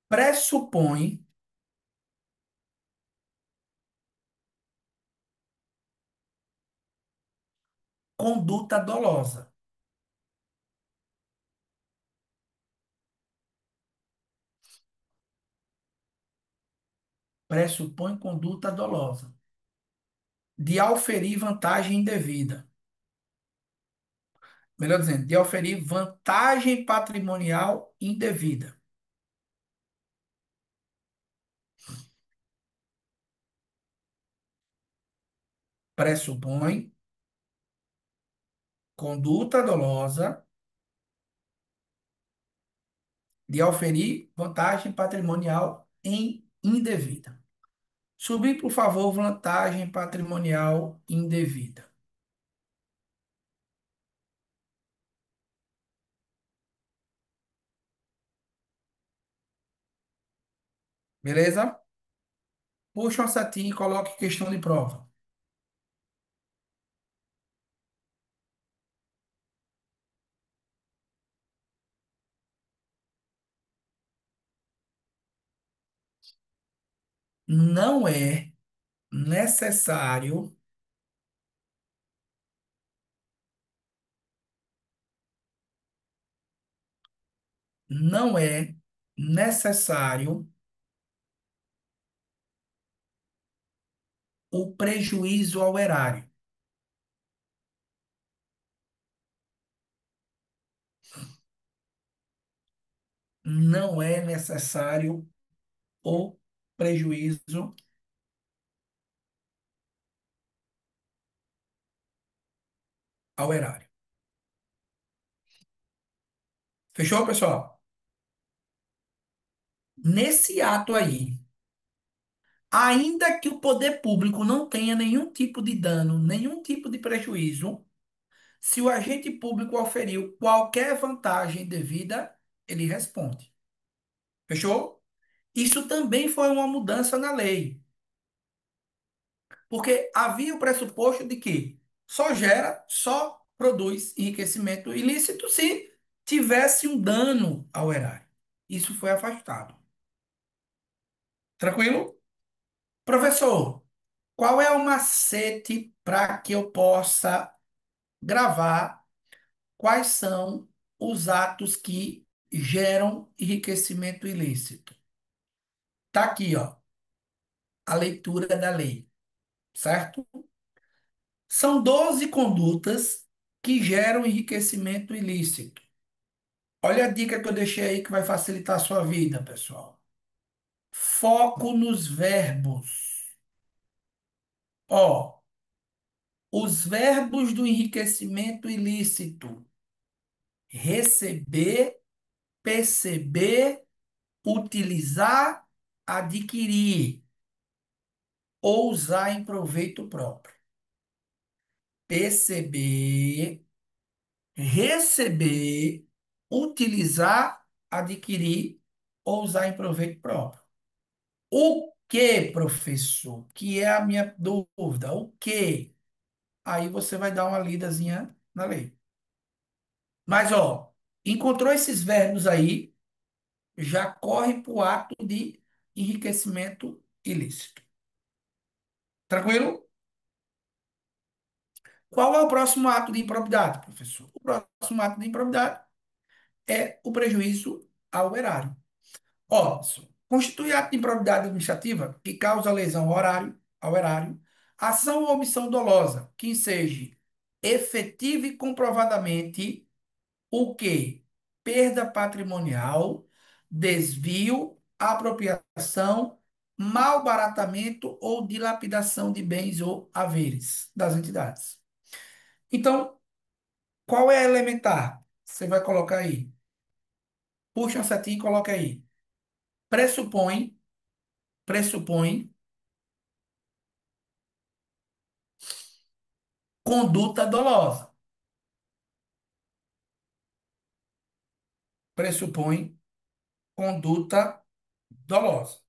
pressupõe conduta dolosa. Pressupõe conduta dolosa. De auferir vantagem indevida. Melhor dizendo, de auferir vantagem patrimonial indevida. Pressupõe conduta dolosa de auferir vantagem patrimonial indevida. Subir, por favor, vantagem patrimonial indevida. Beleza? Puxa uma setinha e coloque questão de prova. Não é necessário, não é necessário o prejuízo ao erário. Não é necessário o prejuízo ao erário. Fechou, pessoal? Nesse ato aí, ainda que o poder público não tenha nenhum tipo de dano, nenhum tipo de prejuízo, se o agente público oferiu qualquer vantagem devida, ele responde. Fechou? Isso também foi uma mudança na lei, porque havia o pressuposto de que só produz enriquecimento ilícito se tivesse um dano ao erário. Isso foi afastado. Tranquilo? Professor, qual é o macete para que eu possa gravar quais são os atos que geram enriquecimento ilícito? Tá aqui, ó, a leitura da lei, certo? São 12 condutas que geram enriquecimento ilícito. Olha a dica que eu deixei aí que vai facilitar a sua vida, pessoal. Foco nos verbos. Ó, os verbos do enriquecimento ilícito: receber, perceber, utilizar, adquirir ou usar em proveito próprio. Perceber, receber, utilizar, adquirir ou usar em proveito próprio. O que, professor? Que é a minha dúvida. O que? Aí você vai dar uma lidazinha na lei. Mas, ó, encontrou esses verbos aí, já corre para o ato de enriquecimento ilícito. Tranquilo? Qual é o próximo ato de improbidade, professor? O próximo ato de improbidade é o prejuízo ao erário. Ó, constitui ato de improbidade administrativa que causa lesão ao erário, ação ou omissão dolosa, que seja efetiva e comprovadamente o quê? Perda patrimonial, desvio, apropriação, malbaratamento ou dilapidação de bens ou haveres das entidades. Então, qual é a elementar? Você vai colocar aí. Puxa uma setinha e coloca aí. Pressupõe, pressupõe conduta dolosa. Pressupõe conduta dolosa.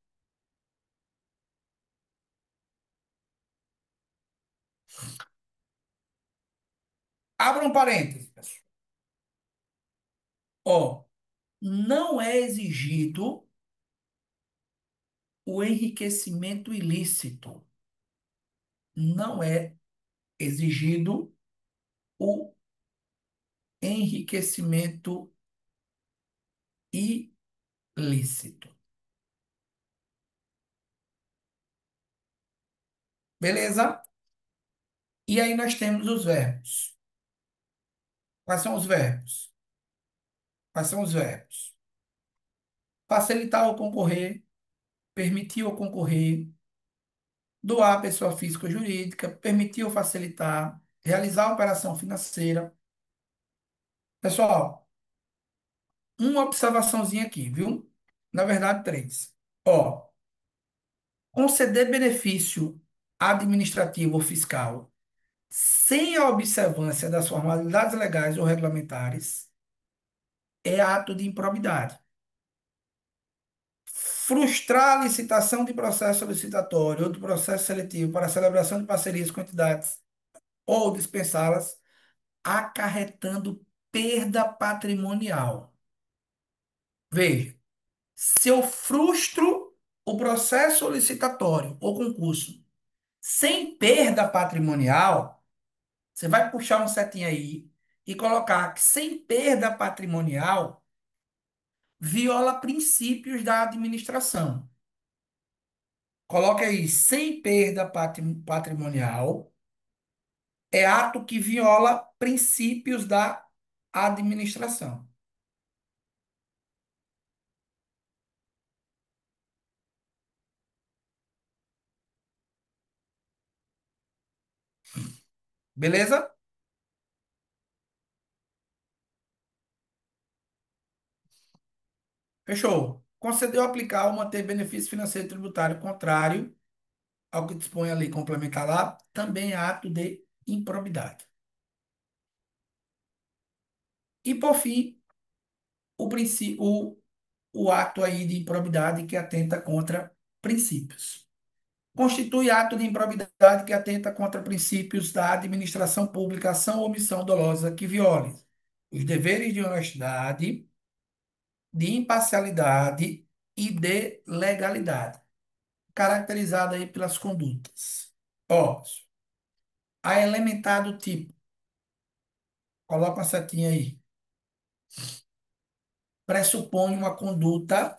Abra um parênteses, pessoal. Ó, não é exigido o enriquecimento ilícito. Não é exigido o enriquecimento ilícito. Beleza? E aí nós temos os verbos. Quais são os verbos? Quais são os verbos? Facilitar ou concorrer, permitir ou concorrer, doar a pessoa física ou jurídica, permitir ou facilitar, realizar a operação financeira. Pessoal, uma observaçãozinha aqui, viu? Na verdade, três. Ó, conceder benefício administrativo ou fiscal sem a observância das formalidades legais ou regulamentares é ato de improbidade. Frustrar a licitação de processo solicitatório ou de processo seletivo para a celebração de parcerias com entidades ou dispensá-las, acarretando perda patrimonial. Veja, se eu frustro o processo solicitatório ou concurso sem perda patrimonial, você vai puxar um setinho aí e colocar que sem perda patrimonial viola princípios da administração. Coloque aí, sem perda patrimonial, é ato que viola princípios da administração. Beleza? Fechou. Concedeu, aplicar ou manter benefício financeiro tributário contrário ao que dispõe a lei complementar lá, também é ato de improbidade. E, por fim, o ato aí de improbidade que atenta contra princípios. Constitui ato de improbidade que atenta contra princípios da administração pública, ação ou omissão dolosa que viole os deveres de honestidade, de imparcialidade e de legalidade, caracterizada aí pelas condutas. Ó, a elementar do tipo, coloca uma setinha aí, pressupõe uma conduta,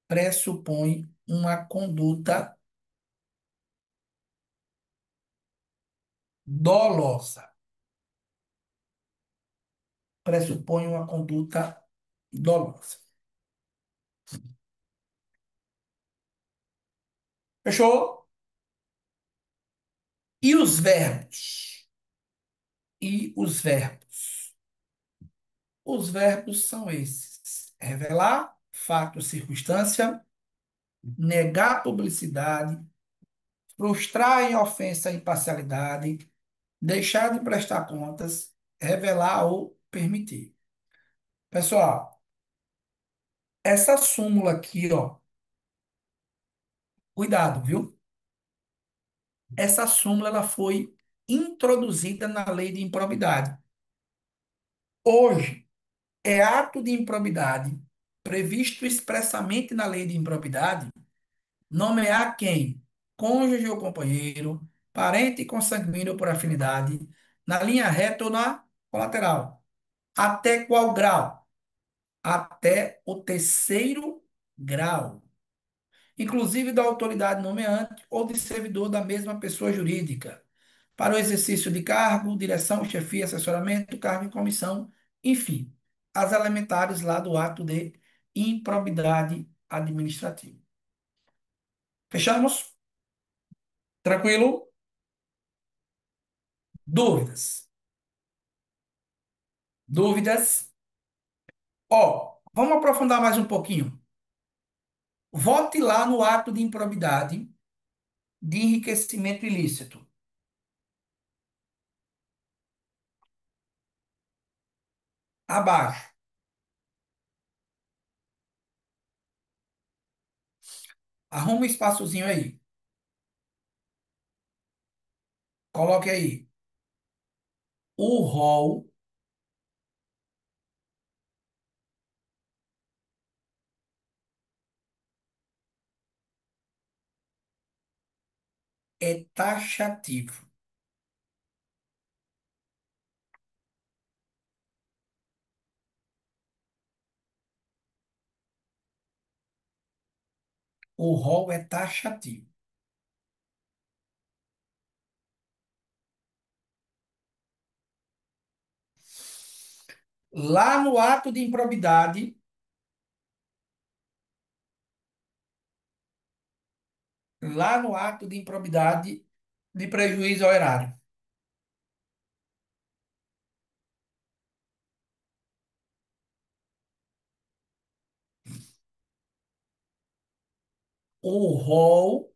pressupõe uma conduta dolosa, pressupõe uma conduta dolosa. Fechou? E os verbos? E os verbos? Os verbos são esses: revelar, fato, circunstância, negar publicidade, frustrar em ofensa a imparcialidade, deixar de prestar contas, revelar ou permitir. Pessoal, essa súmula aqui, ó, cuidado, viu? Essa súmula ela foi introduzida na lei de improbidade. Hoje, é ato de improbidade previsto expressamente na lei de improbidade nomear quem? Cônjuge ou companheiro, parente consanguíneo por afinidade, na linha reta ou na colateral. Até qual grau? Até o terceiro grau, inclusive da autoridade nomeante ou de servidor da mesma pessoa jurídica, para o exercício de cargo, direção, chefia, assessoramento, cargo em comissão, enfim, as elementares lá do ato de improbidade administrativa. Fechamos? Tranquilo? Dúvidas? Dúvidas? Ó, vamos aprofundar mais um pouquinho. Vote lá no ato de improbidade de enriquecimento ilícito. Abaixo. Arruma um espaçozinho aí. Coloque aí. O rol é taxativo. O rol é taxativo. Lá no ato de improbidade, lá no ato de improbidade de prejuízo ao erário. O rol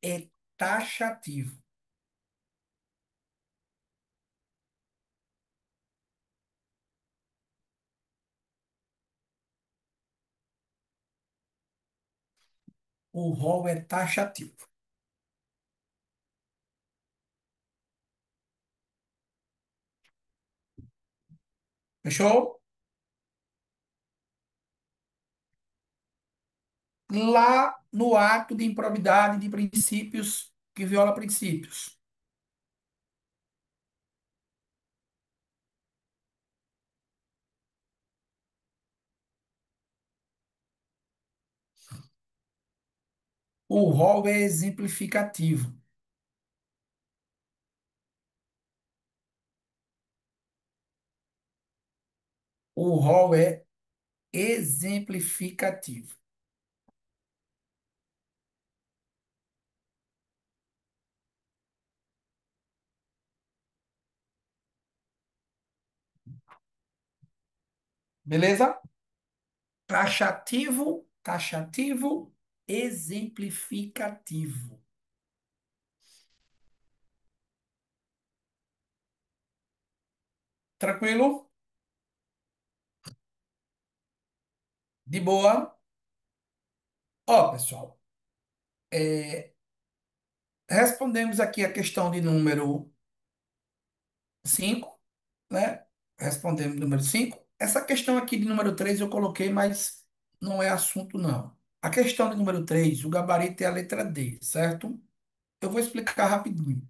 é taxativo. O rol é taxativo. Fechou? Lá no ato de improbidade de princípios que viola princípios. O rol é exemplificativo. O rol é exemplificativo. Beleza? Taxativo, taxativo, exemplificativo. Tranquilo? De boa? Ó, pessoal, respondemos aqui a questão de número 5, né? Respondemos número 5. Essa questão aqui de número 3 eu coloquei, mas não é assunto, não. A questão de número 3, o gabarito é a letra D, certo? Eu vou explicar rapidinho.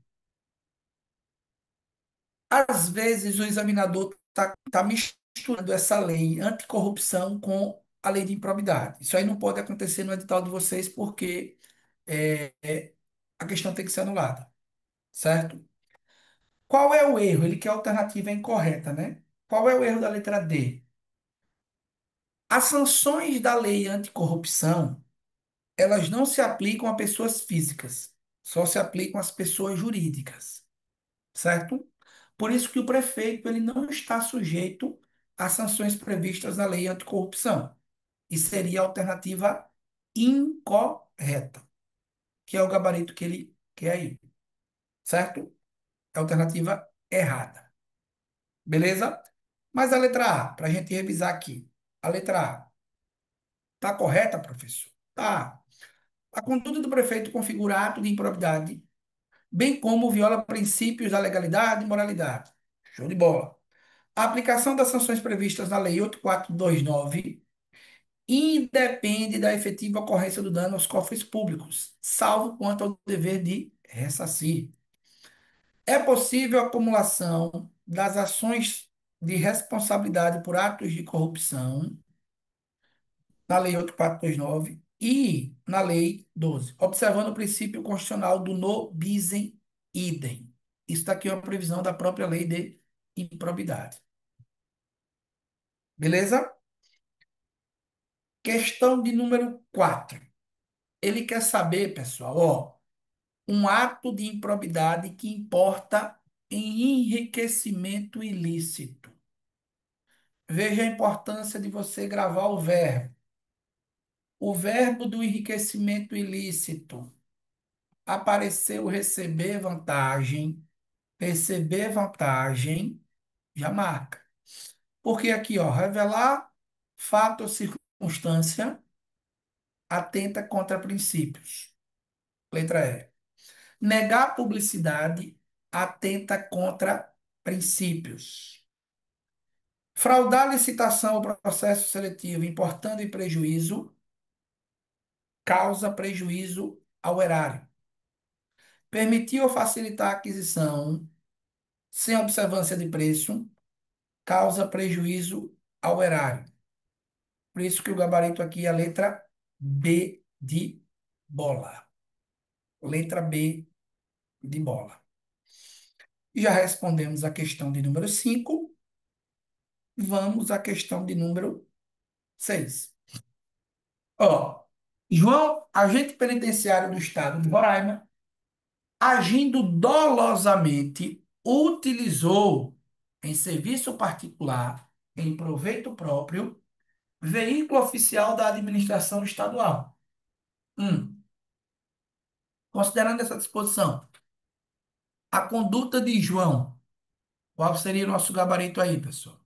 Às vezes o examinador tá misturando essa lei anticorrupção com a lei de improbidade. Isso aí não pode acontecer no edital de vocês porque a questão tem que ser anulada, certo? Qual é o erro? Ele quer a alternativa incorreta, né? Qual é o erro da letra D? As sanções da lei anticorrupção, elas não se aplicam a pessoas físicas, só se aplicam às pessoas jurídicas, certo? Por isso que o prefeito ele não está sujeito às sanções previstas na lei anticorrupção. E seria a alternativa incorreta, que é o gabarito que ele quer aí, certo? É a alternativa errada. Beleza? Mas a letra A, para a gente revisar aqui. A letra A, está correta, professor? Tá. A conduta do prefeito configura ato de improbidade, bem como viola princípios da legalidade e moralidade. Show de bola. A aplicação das sanções previstas na Lei 8429 independe da efetiva ocorrência do dano aos cofres públicos, salvo quanto ao dever de ressarcir. É possível a acumulação das ações de responsabilidade por atos de corrupção na Lei 8429 e na Lei 12, observando o princípio constitucional do no bis in idem. Isso daqui é uma previsão da própria lei de improbidade. Beleza? Questão de número 4. Ele quer saber, pessoal, ó, um ato de improbidade que importa em enriquecimento ilícito. Veja a importância de você gravar o verbo. O verbo do enriquecimento ilícito. Apareceu receber vantagem, perceber vantagem, já marca. Porque aqui, ó, revelar fato ou circunstância atenta contra princípios. Letra E. Negar publicidade atenta contra princípios. Fraudar licitação ou processo seletivo importando em prejuízo causa prejuízo ao erário. Permitir ou facilitar a aquisição sem observância de preço causa prejuízo ao erário. Por isso que o gabarito aqui é a letra B de bola. Letra B de bola. Já respondemos a questão de número 5. Vamos à questão de número 6. Ó, João, agente penitenciário do estado de Roraima, agindo dolosamente, utilizou em serviço particular, em proveito próprio, veículo oficial da administração estadual. 1. Considerando essa disposição, a conduta de João, qual seria o nosso gabarito aí, pessoal?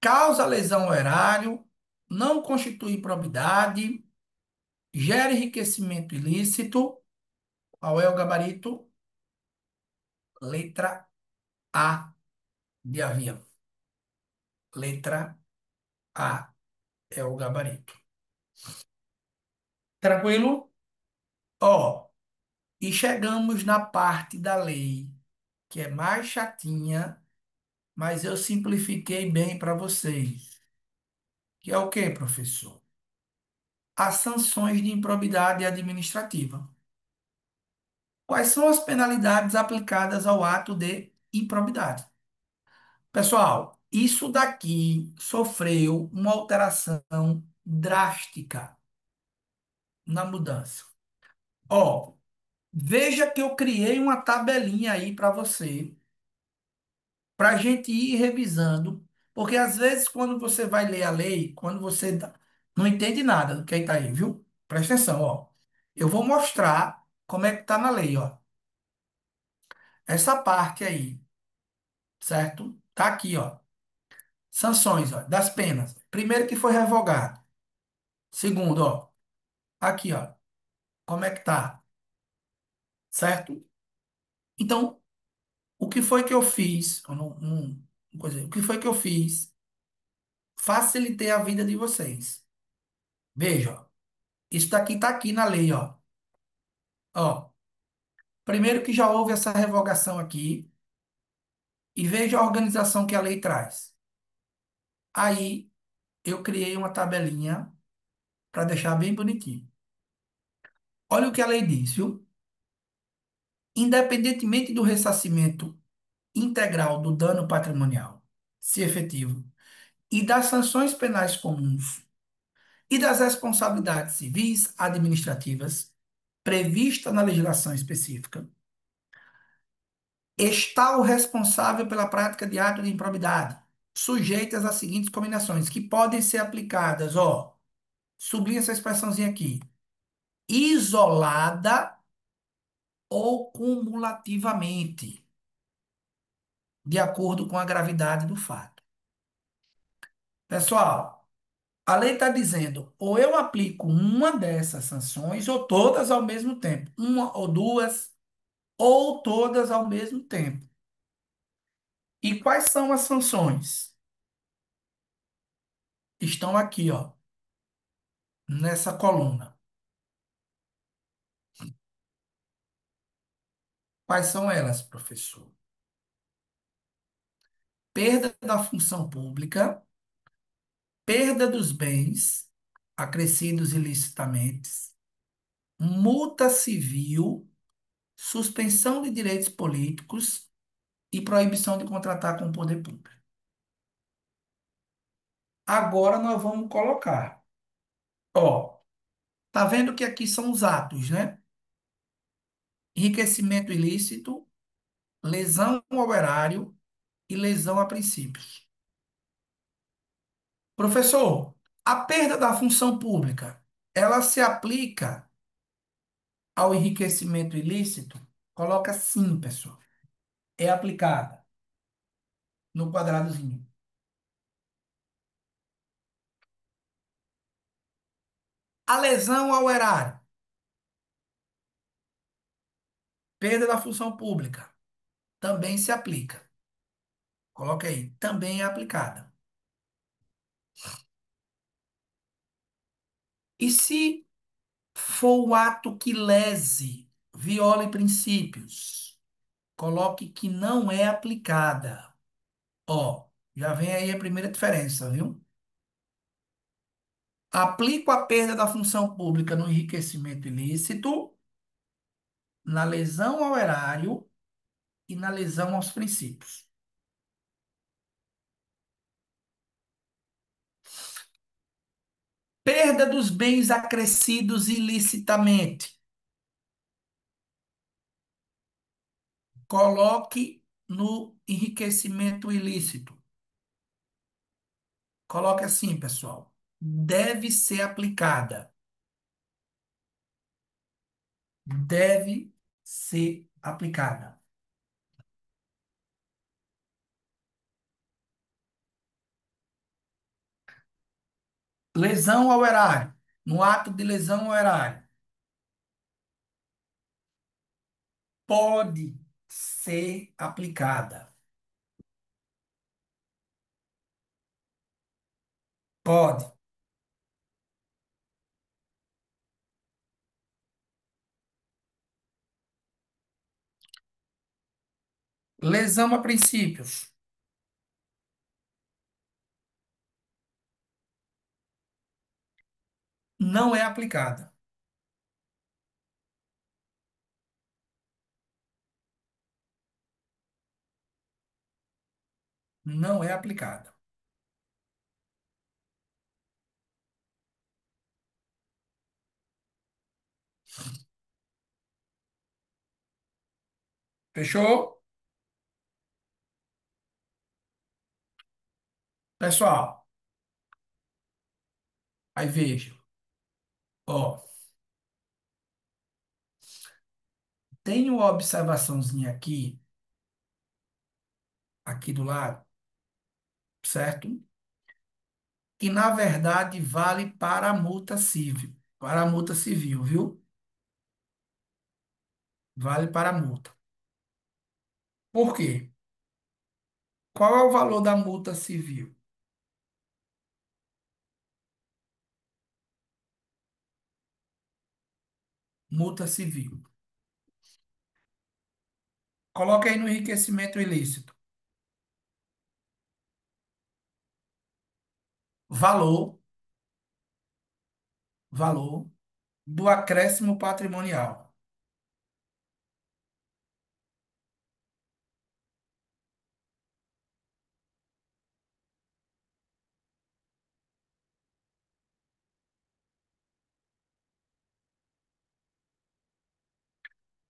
Causa lesão ao erário, não constitui improbidade, gera enriquecimento ilícito. Qual é o gabarito? Letra A de avião. Letra A é o gabarito. Tranquilo? Ó, e chegamos na parte da lei que é mais chatinha, mas eu simplifiquei bem para vocês. Que é o quê, professor? As sanções de improbidade administrativa. Quais são as penalidades aplicadas ao ato de improbidade? Pessoal, isso daqui sofreu uma alteração drástica na mudança. Ó, veja que eu criei uma tabelinha aí para você, para a gente ir revisando, porque às vezes quando você vai ler a lei, quando você não entende nada do que está aí, viu? Presta atenção, ó. Eu vou mostrar como é que está na lei, ó. Essa parte aí, certo? Tá aqui, ó. Sanções, ó, das penas. Primeiro que foi revogado. Segundo, ó, aqui, ó, como é que tá, certo? Então, o que foi que eu fiz? O que foi que eu fiz? Facilitei a vida de vocês. Veja, ó, isso daqui tá aqui na lei, ó. Ó, primeiro que já houve essa revogação aqui e veja a organização que a lei traz. Aí eu criei uma tabelinha para deixar bem bonitinho. Olha o que a lei diz, viu? Independentemente do ressarcimento integral do dano patrimonial, se efetivo, e das sanções penais comuns e das responsabilidades civis administrativas prevista na legislação específica, está o responsável pela prática de ato de improbidade, sujeitas às seguintes combinações, que podem ser aplicadas, ó, sublinha essa expressãozinha aqui, isolada ou cumulativamente, de acordo com a gravidade do fato. Pessoal, a lei está dizendo, ou eu aplico uma dessas sanções, ou todas ao mesmo tempo. Uma ou duas, ou todas ao mesmo tempo. E quais são as sanções? Estão aqui, ó, nessa coluna. Quais são elas, professor? Perda da função pública, perda dos bens acrescidos ilicitamente, multa civil, suspensão de direitos políticos e proibição de contratar com o poder público. Agora nós vamos colocar. Ó, tá vendo que aqui são os atos, né? Enriquecimento ilícito, lesão ao erário e lesão a princípios. Professor, a perda da função pública, ela se aplica ao enriquecimento ilícito? Coloca sim, pessoal. É aplicada no quadradozinho. A lesão ao erário, perda da função pública, também se aplica. Coloca aí, também é aplicada. E se for o ato que lese, viole princípios, coloque que não é aplicada. Ó, já vem aí a primeira diferença, viu? Aplico a perda da função pública no enriquecimento ilícito, na lesão ao erário e na lesão aos princípios. Perda dos bens acrescidos ilicitamente. Coloque no enriquecimento ilícito. Coloque assim, pessoal. Deve ser aplicada. Deve ser aplicada. Lesão ao erário. No ato de lesão ao erário. Pode ser aplicada. Pode. Lesão a princípios. Não é aplicada. Não é aplicada. Fechou? Pessoal, aí veja. Ó, tem uma observaçãozinha aqui do lado, certo? Que na verdade vale para a multa civil. Para a multa civil, viu? Vale para a multa. Por quê? Qual é o valor da multa civil? Multa civil. Coloca aí no enriquecimento ilícito. Valor, valor do acréscimo patrimonial.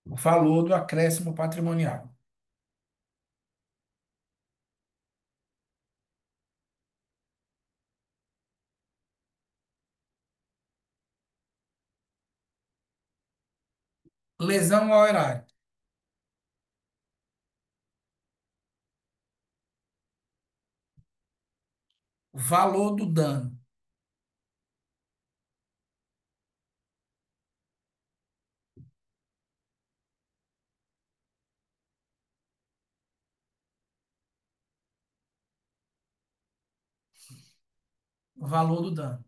O valor do acréscimo patrimonial. Lesão ao erário. Valor do dano. Valor do dano.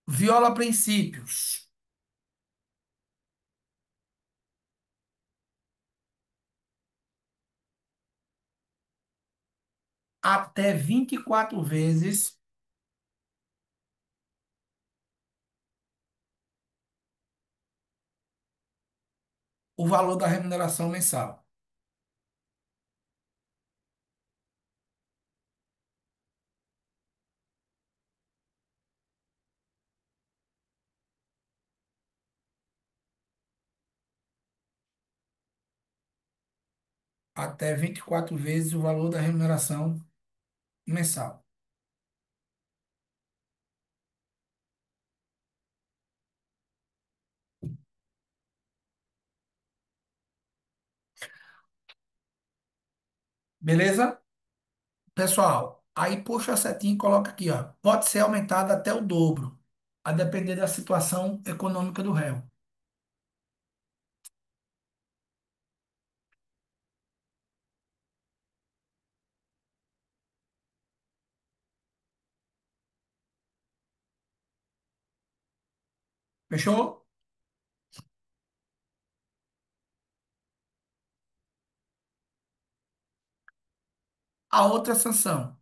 Viola princípios. Até 24 vezes o valor da remuneração mensal. Até 24 vezes o valor da remuneração mensal. Beleza? Pessoal, aí puxa a setinha e coloca aqui, ó. Pode ser aumentado até o dobro, a depender da situação econômica do réu. Fechou? A outra sanção,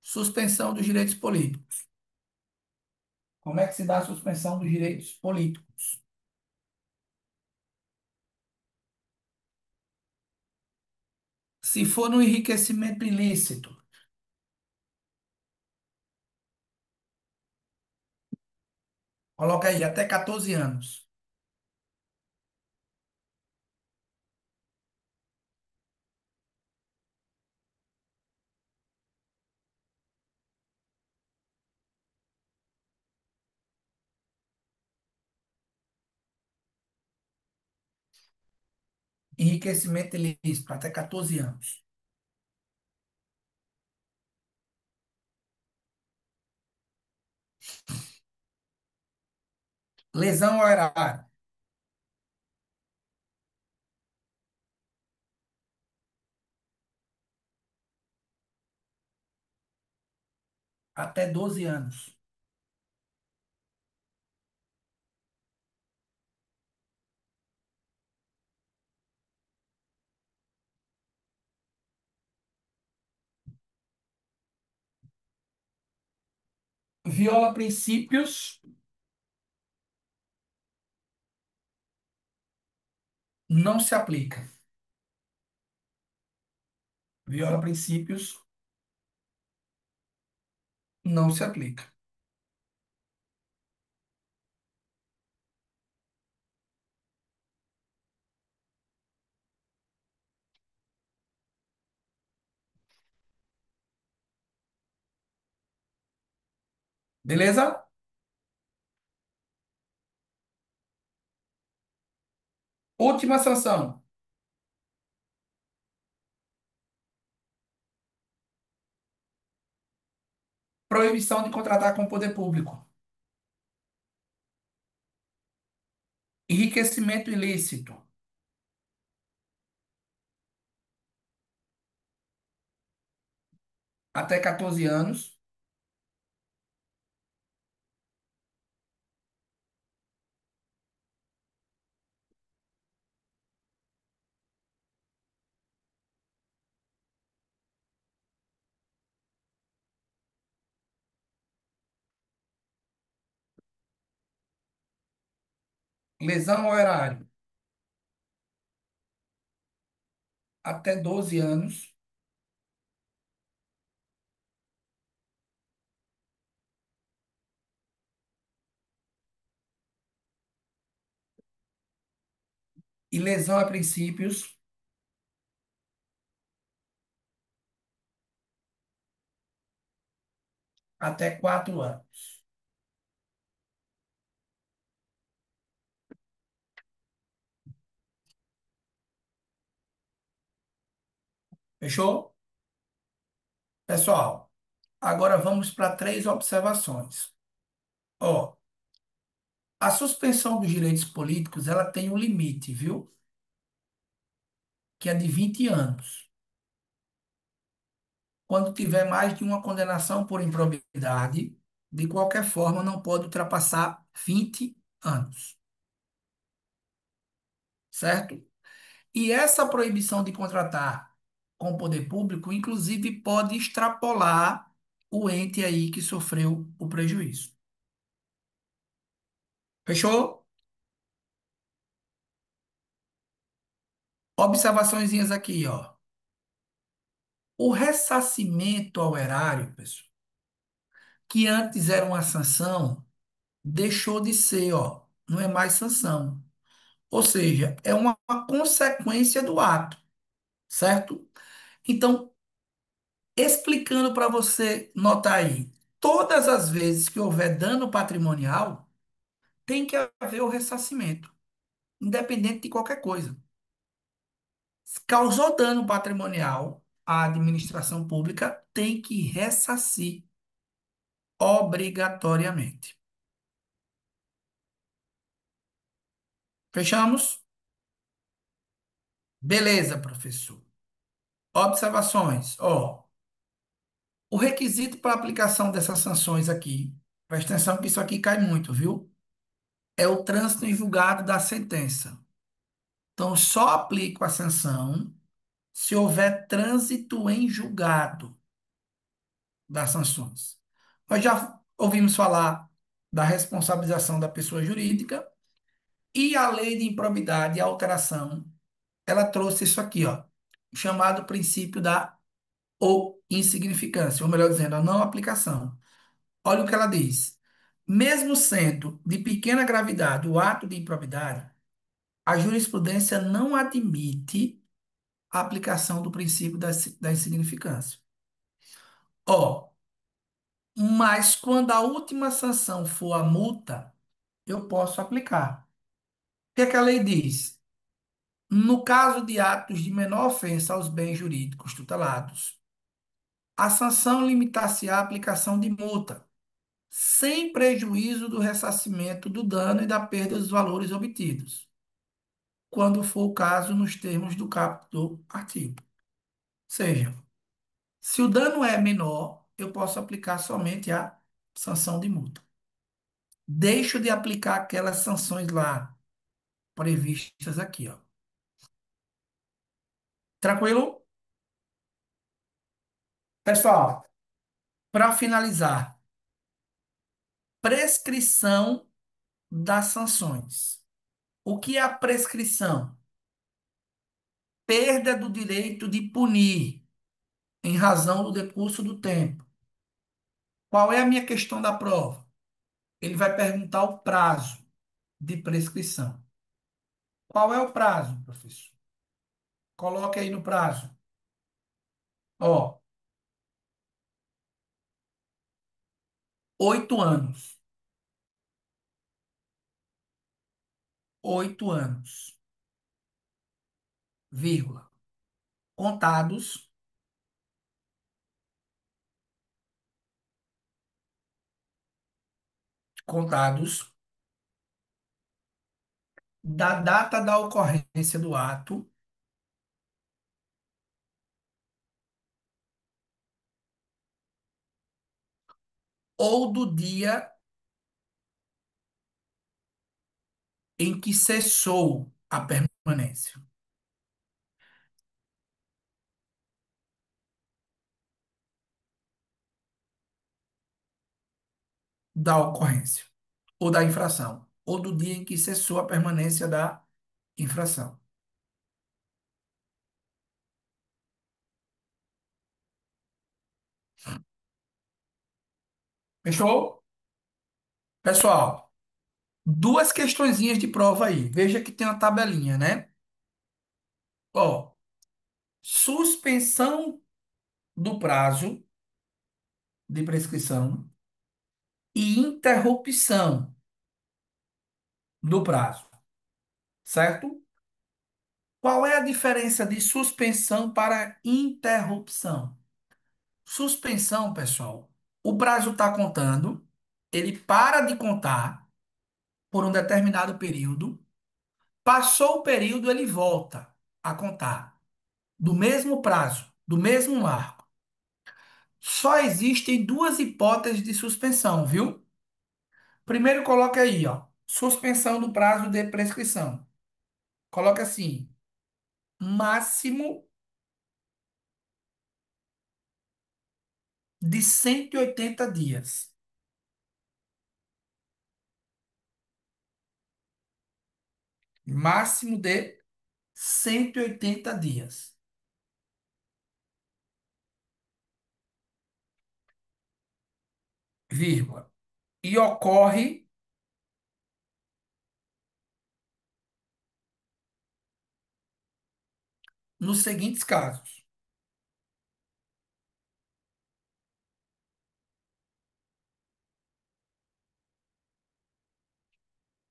suspensão dos direitos políticos. Como é que se dá a suspensão dos direitos políticos? Se for no enriquecimento ilícito, Coloca aí, até 14 anos. Enriquecimento ilícito, até 14 anos. Lesão ao erário, até 12 anos. Viola princípios, não se aplica. Viola princípios, não se aplica. Beleza? Última sanção. Proibição de contratar com o poder público. Enriquecimento ilícito, até 14 anos. Lesão ao erário, até 12 anos. E lesão a princípios, até 4 anos. Fechou? Pessoal, agora vamos para três observações. Ó, a suspensão dos direitos políticos, ela tem um limite, viu? Que é de 20 anos. Quando tiver mais de uma condenação por improbidade, de qualquer forma, não pode ultrapassar 20 anos, certo? E essa proibição de contratar com o poder público, inclusive, pode extrapolar o ente aí que sofreu o prejuízo. Fechou? Observaçõezinhas aqui, ó. O ressarcimento ao erário, pessoal, que antes era uma sanção, deixou de ser, ó, não é mais sanção. Ou seja, é uma consequência do ato, certo? Então, explicando para você notar aí, todas as vezes que houver dano patrimonial, tem que haver o ressarcimento, independente de qualquer coisa. Causou dano patrimonial, a administração pública tem que ressarcir obrigatoriamente. Fechamos? Beleza, professor. Observações. Ó, o requisito para aplicação dessas sanções aqui, presta atenção que isso aqui cai muito, viu? É o trânsito em julgado da sentença. Então, só aplico a sanção se houver trânsito em julgado das sanções. Nós já ouvimos falar da responsabilização da pessoa jurídica e a lei de improbidade e alteração, ela trouxe isso aqui, ó, chamado princípio da ou insignificância, ou melhor dizendo, a não aplicação. Olha o que ela diz. Mesmo sendo de pequena gravidade o ato de improbidade, a jurisprudência não admite a aplicação do princípio da insignificância. Ó, mas quando a última sanção for a multa, eu posso aplicar. O que é que a lei diz? No caso de atos de menor ofensa aos bens jurídicos tutelados, a sanção limitar-se à aplicação de multa, sem prejuízo do ressarcimento do dano e da perda dos valores obtidos, quando for o caso nos termos do caput do artigo. Ou seja, se o dano é menor, eu posso aplicar somente a sanção de multa. Deixo de aplicar aquelas sanções lá previstas aqui, ó. Tranquilo? Pessoal, para finalizar, prescrição das sanções. O que é a prescrição? Perda do direito de punir em razão do decurso do tempo. Qual é a minha questão da prova? Ele vai perguntar o prazo de prescrição. Qual é o prazo, professor? Coloque aí no prazo. Ó, 8 anos. 8 anos. Vírgula. Contados, contados da data da ocorrência do ato ou do dia em que cessou a permanência da ocorrência ou da infração, ou do dia em que cessou a permanência da infração. Fechou? Pessoal, duas questõezinhas de prova aí. Veja que tem uma tabelinha, né? Ó, suspensão do prazo de prescrição e interrupção do prazo, certo? Qual é a diferença de suspensão para interrupção? Suspensão, pessoal, o prazo está contando, ele para de contar por um determinado período, passou o período, ele volta a contar do mesmo prazo, do mesmo marco. Só existem duas hipóteses de suspensão, viu? Primeiro, coloca aí, ó, suspensão do prazo de prescrição. Coloca assim, máximo de 180 dias. Máximo de 180 dias, vírgula. E ocorre nos seguintes casos.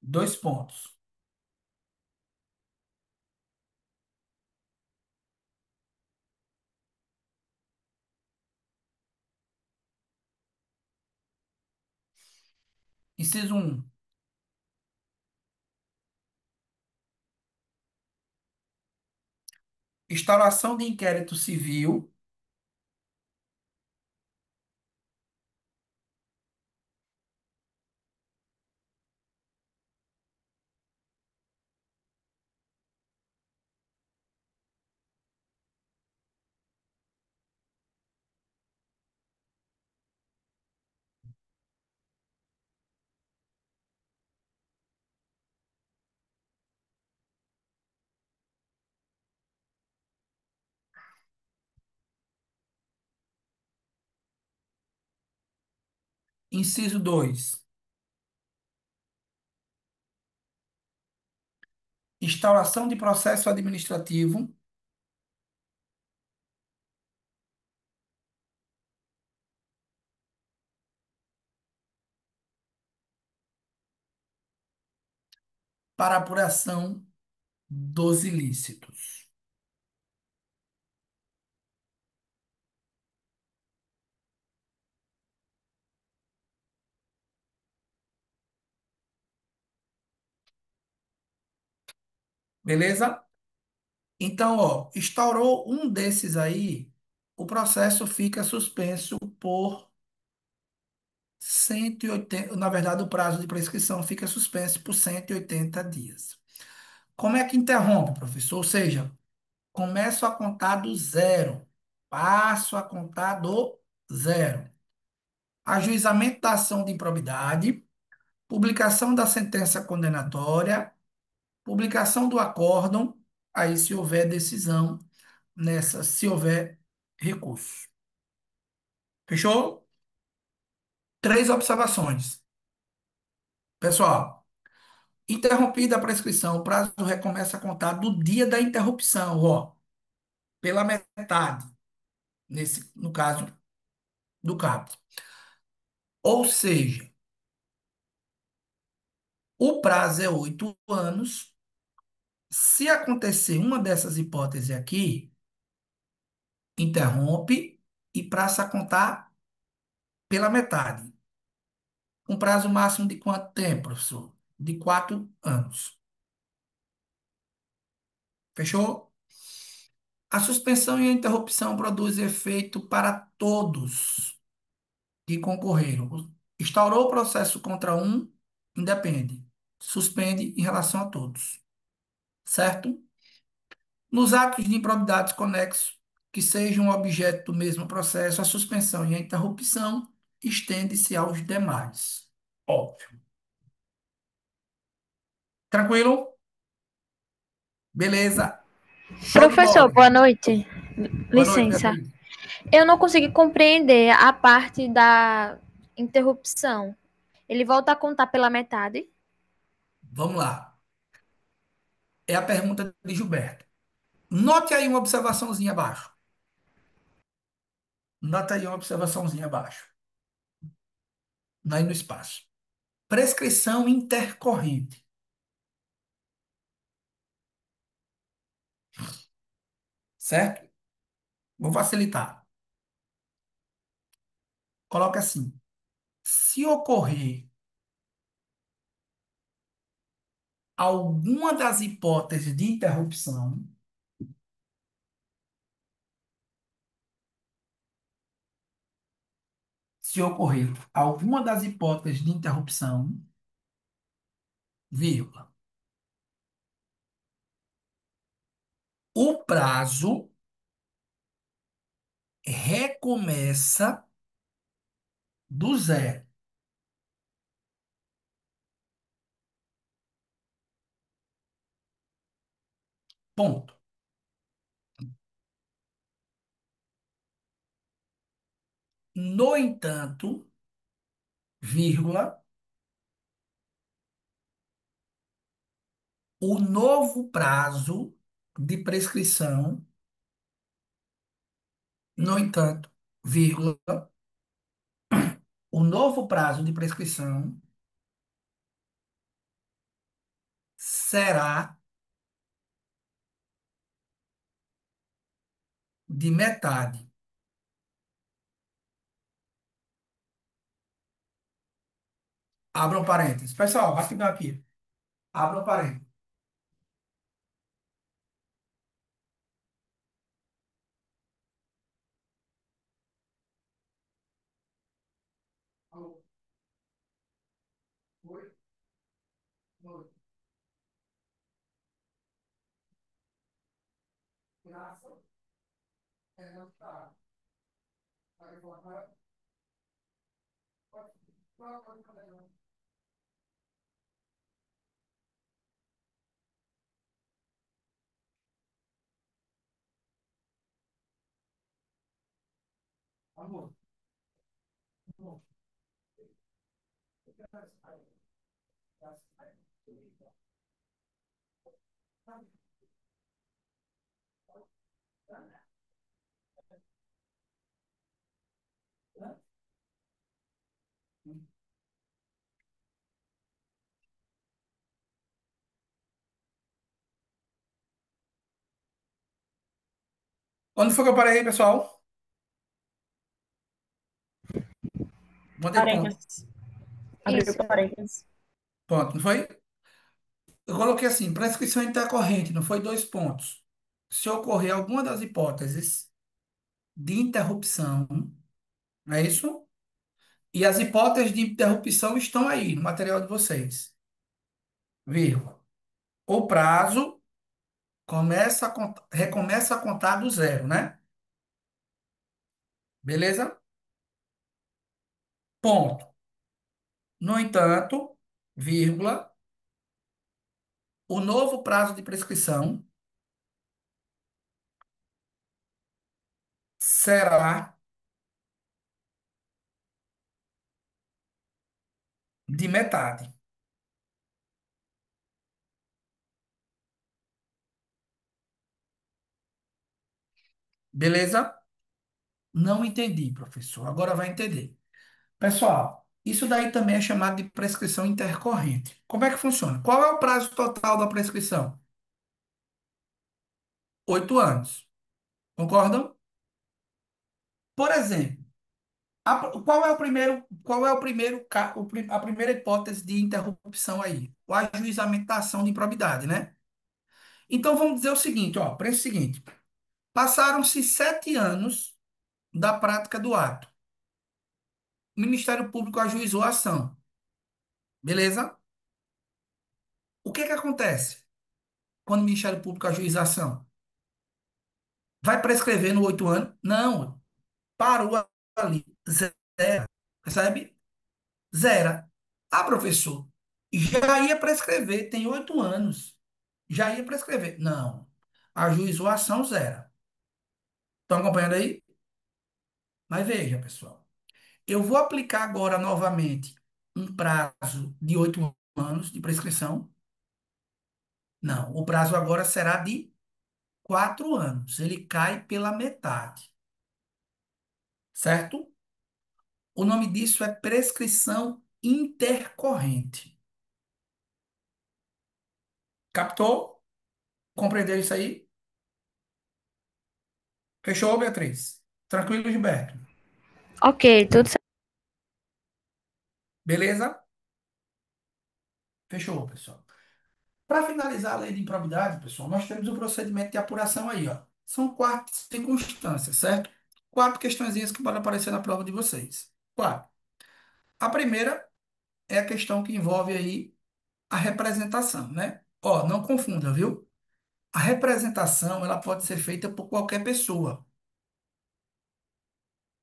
Dois pontos. Inciso um, instauração de inquérito civil. Inciso 2, instauração de processo administrativo, para apuração dos ilícitos. Beleza? Então, ó, instaurou um desses aí, o processo fica suspenso por 180, na verdade, o prazo de prescrição fica suspenso por 180 dias. Como é que interrompe, professor? Ou seja, começo a contar do zero, passo a contar do zero. Ajuizamento da ação de improbidade, publicação da sentença condenatória, publicação do acórdão, aí se houver decisão nessa, se houver recurso. Fechou? Três observações. Pessoal, interrompida a prescrição, o prazo recomeça a contar do dia da interrupção, ó, pela metade, no caso do caput. Ou seja, o prazo é 8 anos. Se acontecer uma dessas hipóteses aqui, interrompe e passa a contar pela metade. Um prazo máximo de quanto tempo, professor? De 4 anos. Fechou? A suspensão e a interrupção produzem efeito para todos que concorreram. Instaurou o processo contra um, independe. Suspende em relação a todos. Certo? Nos atos de improbidades conexos que sejam objeto do mesmo processo, a suspensão e a interrupção estende-se aos demais. Óbvio. Tranquilo? Beleza. Show de Professor, bola. boa noite. Boa noite, Licença. Beatriz. Eu não consegui compreender a parte da interrupção. Ele volta a contar pela metade? Vamos lá. É a pergunta de Gilberto. Note aí uma observaçãozinha abaixo. Nota aí uma observaçãozinha abaixo. Aí no espaço. Prescrição intercorrente. Certo? Vou facilitar. Coloca assim. Se ocorrer alguma das hipóteses de interrupção, se ocorrer alguma das hipóteses de interrupção, vírgula, o prazo recomeça do zero. Ponto. No entanto, vírgula, o novo prazo de prescrição, no entanto, vírgula, o novo prazo de prescrição será de metade. Abra um parênteses. Pessoal, rapidão aqui. Abra um parênteses. Alô? Oi? Oi? Graça? É, não tá. Vai voltar. Pode. Amor. Amor. Onde foi que eu parei, pessoal? Mandei ponto. Parênteses. Abriu Isso. parênteses. Ponto, não foi? Eu coloquei assim, prescrição intercorrente, não foi 2 pontos. Se ocorrer alguma das hipóteses de interrupção, não é isso? E as hipóteses de interrupção estão aí no material de vocês. Vírgula. O prazo recomeça a contar do zero, né? Beleza? Ponto. No entanto, vírgula, o novo prazo de prescrição será de metade. Beleza? Não entendi, professor. Agora vai entender. Pessoal, isso daí também é chamado de prescrição intercorrente. Como é que funciona? Qual é o prazo total da prescrição? 8 anos. Concordam? Por exemplo, a primeira hipótese de interrupção aí? O ajuizamento da ação de improbidade, né? Então vamos dizer o seguinte, ó, pensa o seguinte: passaram-se 7 anos da prática do ato. O Ministério Público ajuizou a ação. Beleza? O que que acontece quando o Ministério Público ajuiza a ação? Vai prescrever no 8 anos? Não, parou ali. Zero. Percebe? Zera. Ah, professor, já ia prescrever, tem 8 anos. Já ia prescrever. Não. Ajuizou a ação, zero. Estão acompanhando aí? Mas veja, pessoal. Eu vou aplicar agora novamente um prazo de 8 anos de prescrição. Não, o prazo agora será de 4 anos. Ele cai pela metade, certo? O nome disso é prescrição intercorrente. Captou? Compreendeu isso aí? Fechou, Beatriz? Tranquilo, Gilberto? Ok, tudo certo. Beleza? Fechou, pessoal. Para finalizar a lei de improbidade, pessoal, nós temos o procedimento de apuração aí, ó. São 4 circunstâncias, certo? 4 questõezinhas que podem aparecer na prova de vocês. 4. A primeira é a questão que envolve aí a representação, né? Ó, não confunda, viu? A representação, ela pode ser feita por qualquer pessoa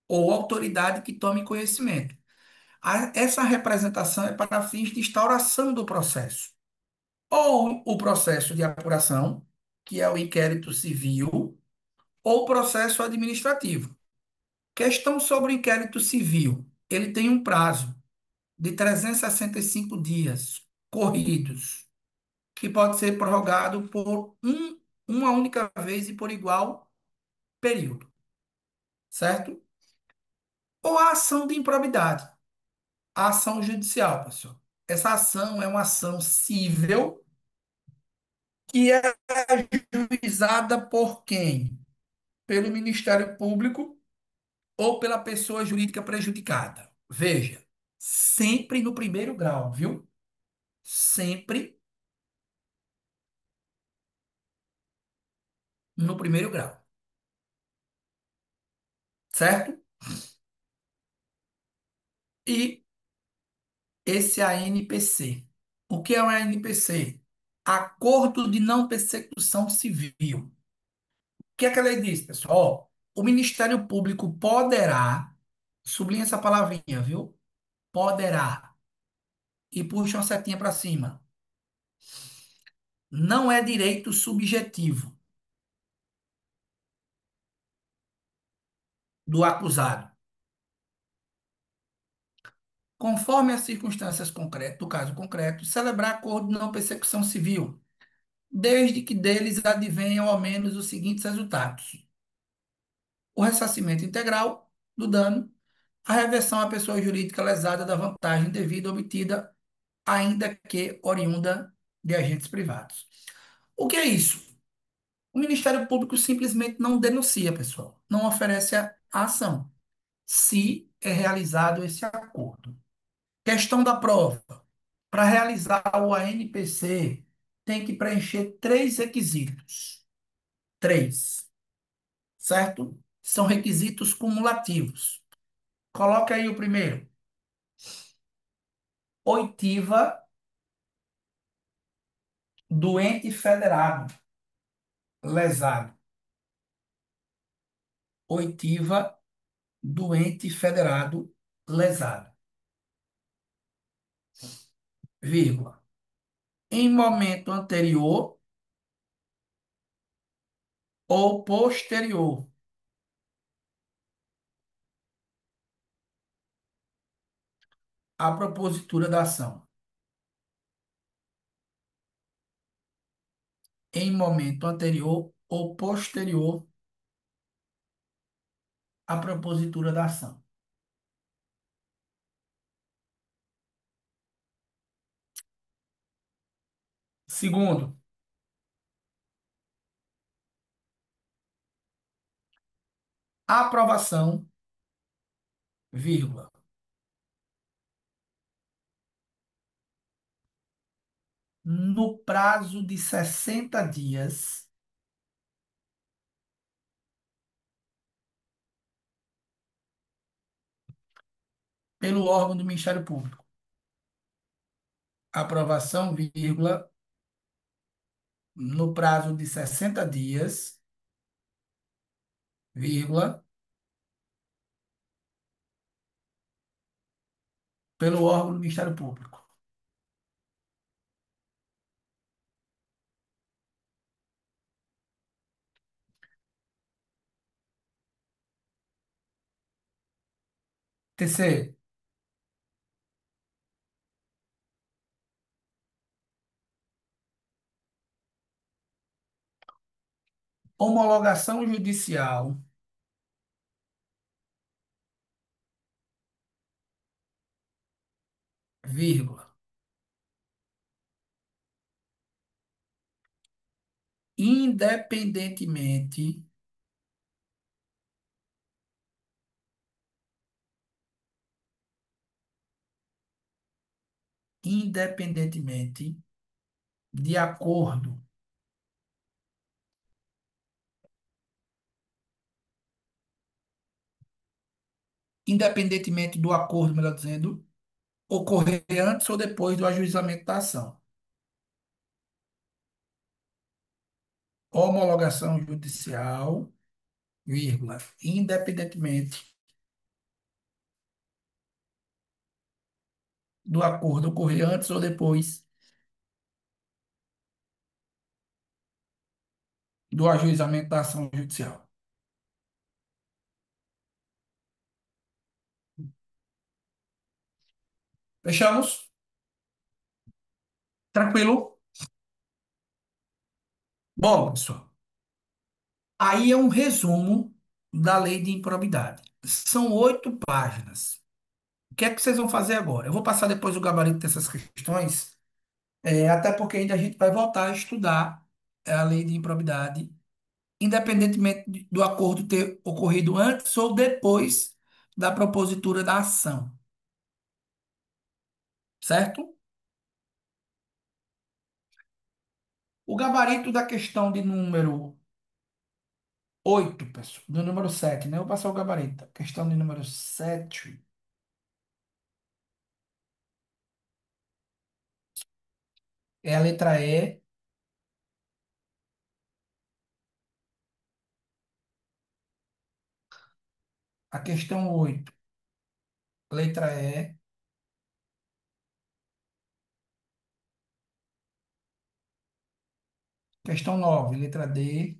ou autoridade que tome conhecimento. Essa representação é para fins de instauração do processo. Ou o processo de apuração, que é o inquérito civil, ou o processo administrativo. Questão sobre o inquérito civil. Ele tem um prazo de 365 dias corridos, que pode ser prorrogado por uma única vez e por igual período, certo? Ou a ação de improbidade, a ação judicial, pessoal. Essa ação é uma ação civil que é ajuizada por quem? Pelo Ministério Público ou pela pessoa jurídica prejudicada. Veja, sempre no primeiro grau, viu? Sempre no primeiro grau, certo? E esse é a ANPC. O que é uma ANPC? Acordo de não persecução civil. O que é que a lei diz, pessoal? Ó, o Ministério Público poderá, sublinha essa palavrinha, viu? Poderá. E puxa uma setinha para cima. Não é direito subjetivo do acusado. Conforme as circunstâncias concretas, do caso concreto, celebrar acordo de não persecução civil. desde que deles advenham ao menos os seguintes resultados: o ressarcimento integral do dano, a reversão à pessoa jurídica lesada da vantagem devida obtida, ainda que oriunda de agentes privados. O que é isso? O Ministério Público simplesmente não denuncia, pessoal, não oferece a ação, se é realizado esse acordo. Questão da prova. Para realizar o ANPC, tem que preencher três requisitos. Três, certo? São requisitos cumulativos. Coloca aí o primeiro. Oitiva do ente federado lesado. Oitiva do ente federado lesado. Vírgula. Em momento anterior ou posterior à propositura da ação. Em momento anterior ou posterior à propositura da ação. Segundo, aprovação, vírgula, no prazo de 60 dias, pelo órgão do Ministério Público. Aprovação, vírgula, no prazo de 60 dias, vírgula, pelo órgão do Ministério Público. Terceiro, homologação judicial, vírgula, independentemente independentemente de acordo, independentemente do acordo, melhor dizendo, ocorrer antes ou depois do ajuizamento da ação. Homologação judicial, vírgula, independentemente do acordo ocorrer antes ou depois do ajuizamento da ação judicial. Fechamos? Tranquilo? Bom, pessoal, aí é um resumo da lei de improbidade. São 8 páginas. O que é que vocês vão fazer agora? Eu vou passar depois o gabarito dessas questões, até porque ainda a gente vai voltar a estudar a lei de improbidade, independentemente do acordo ter ocorrido antes ou depois da propositura da ação, certo? O gabarito da questão de número 8, pessoal, do número 7, né? Eu vou passar o gabarito. Questão de número 7 é a letra E. A questão 8, letra E. Questão 9, letra D.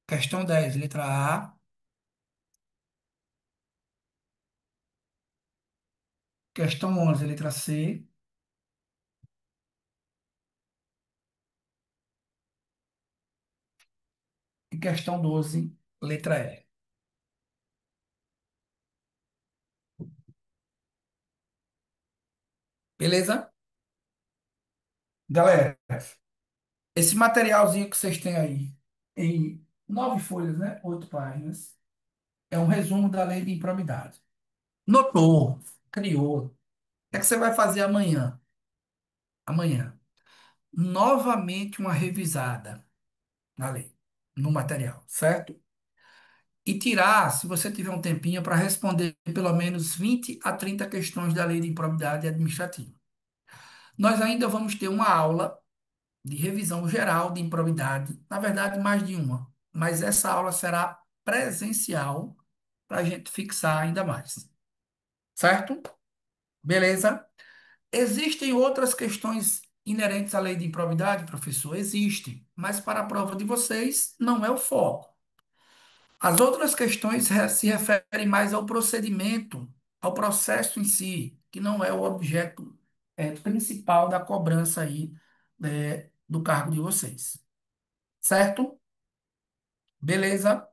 Questão 10, letra A. Questão 11, letra C. E questão 12, letra E. Beleza? Galera, esse materialzinho que vocês têm aí, em 9 folhas, né? 8 páginas, é um resumo da lei de improbidade. Notou, criou. O que é que você vai fazer amanhã? Amanhã, novamente uma revisada na lei, no material, certo? E tirar, se você tiver um tempinho, para responder pelo menos 20 a 30 questões da lei de improbidade administrativa. Nós ainda vamos ter uma aula de revisão geral de improbidade, na verdade, mais de uma, mas essa aula será presencial para a gente fixar ainda mais, certo? Beleza? Existem outras questões inerentes à lei de improbidade, professor? Existem, mas para a prova de vocês não é o foco. As outras questões se referem mais ao procedimento, ao processo em si, que não é o objeto principal da cobrança aí do cargo de vocês. Certo? Beleza?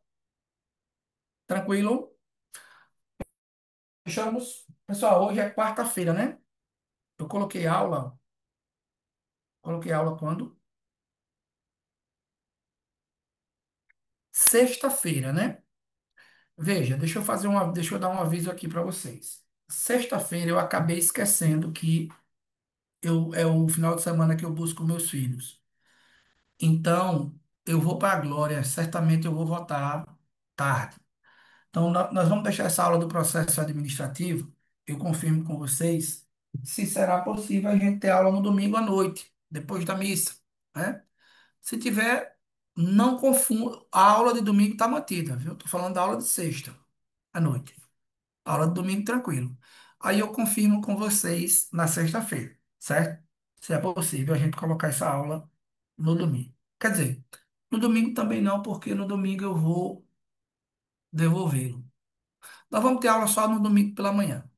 Tranquilo? Fechamos? Pessoal, hoje é quarta-feira, né? Eu coloquei aula quando? Sexta-feira, né? Veja, deixa eu dar um aviso aqui para vocês. Sexta-feira eu acabei esquecendo que é o final de semana que eu busco meus filhos. Então, eu vou para a Glória, certamente eu vou votar tarde. Então, nós vamos deixar essa aula do processo administrativo, eu confirmo com vocês, se será possível a gente ter aula no domingo à noite, depois da missa, né? Se tiver, não confunda, a aula de domingo está mantida, viu? Estou falando da aula de sexta à noite. Aula de domingo tranquilo. Aí eu confirmo com vocês na sexta-feira, certo? Se é possível a gente colocar essa aula no domingo. Quer dizer, no domingo também não, porque no domingo eu vou devolvê-lo. Nós vamos ter aula só no domingo pela manhã.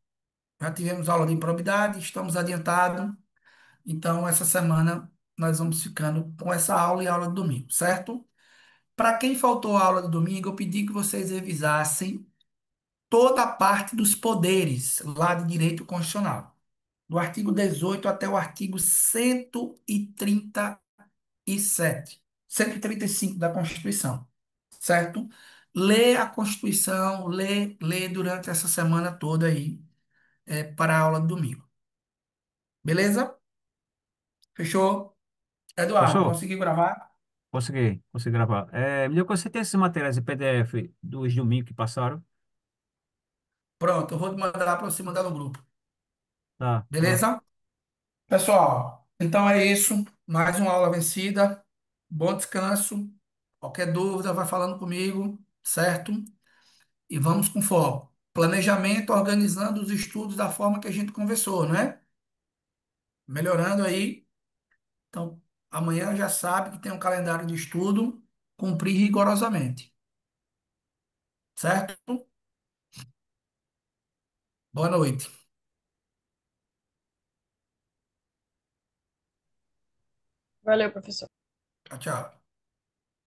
Já tivemos aula de improbidade, estamos adiantados. Então, essa semana nós vamos ficando com essa aula e aula de domingo, certo? Para quem faltou a aula de domingo, eu pedi que vocês revisassem toda a parte dos poderes lá de direito constitucional, do artigo 18 até o artigo 137, 135 da Constituição, certo? Lê a Constituição, lê durante essa semana toda aí, para a aula de domingo. Beleza? Fechou? Eduardo, Professor, conseguiu gravar? consegui gravar. Me diga, você tem esses materiais em PDF dos domingos que passaram? Pronto, eu vou te mandar para você mandar no grupo. Tá, pronto. Beleza? Pessoal, então é isso. Mais uma aula vencida. Bom descanso. Qualquer dúvida, vai falando comigo, certo? E vamos com foco. Planejamento, organizando os estudos da forma que a gente conversou, não é? Melhorando aí. Então, amanhã já sabe que tem um calendário de estudo, cumprir rigorosamente, certo? Boa noite. Valeu, professor. Tchau, tchau.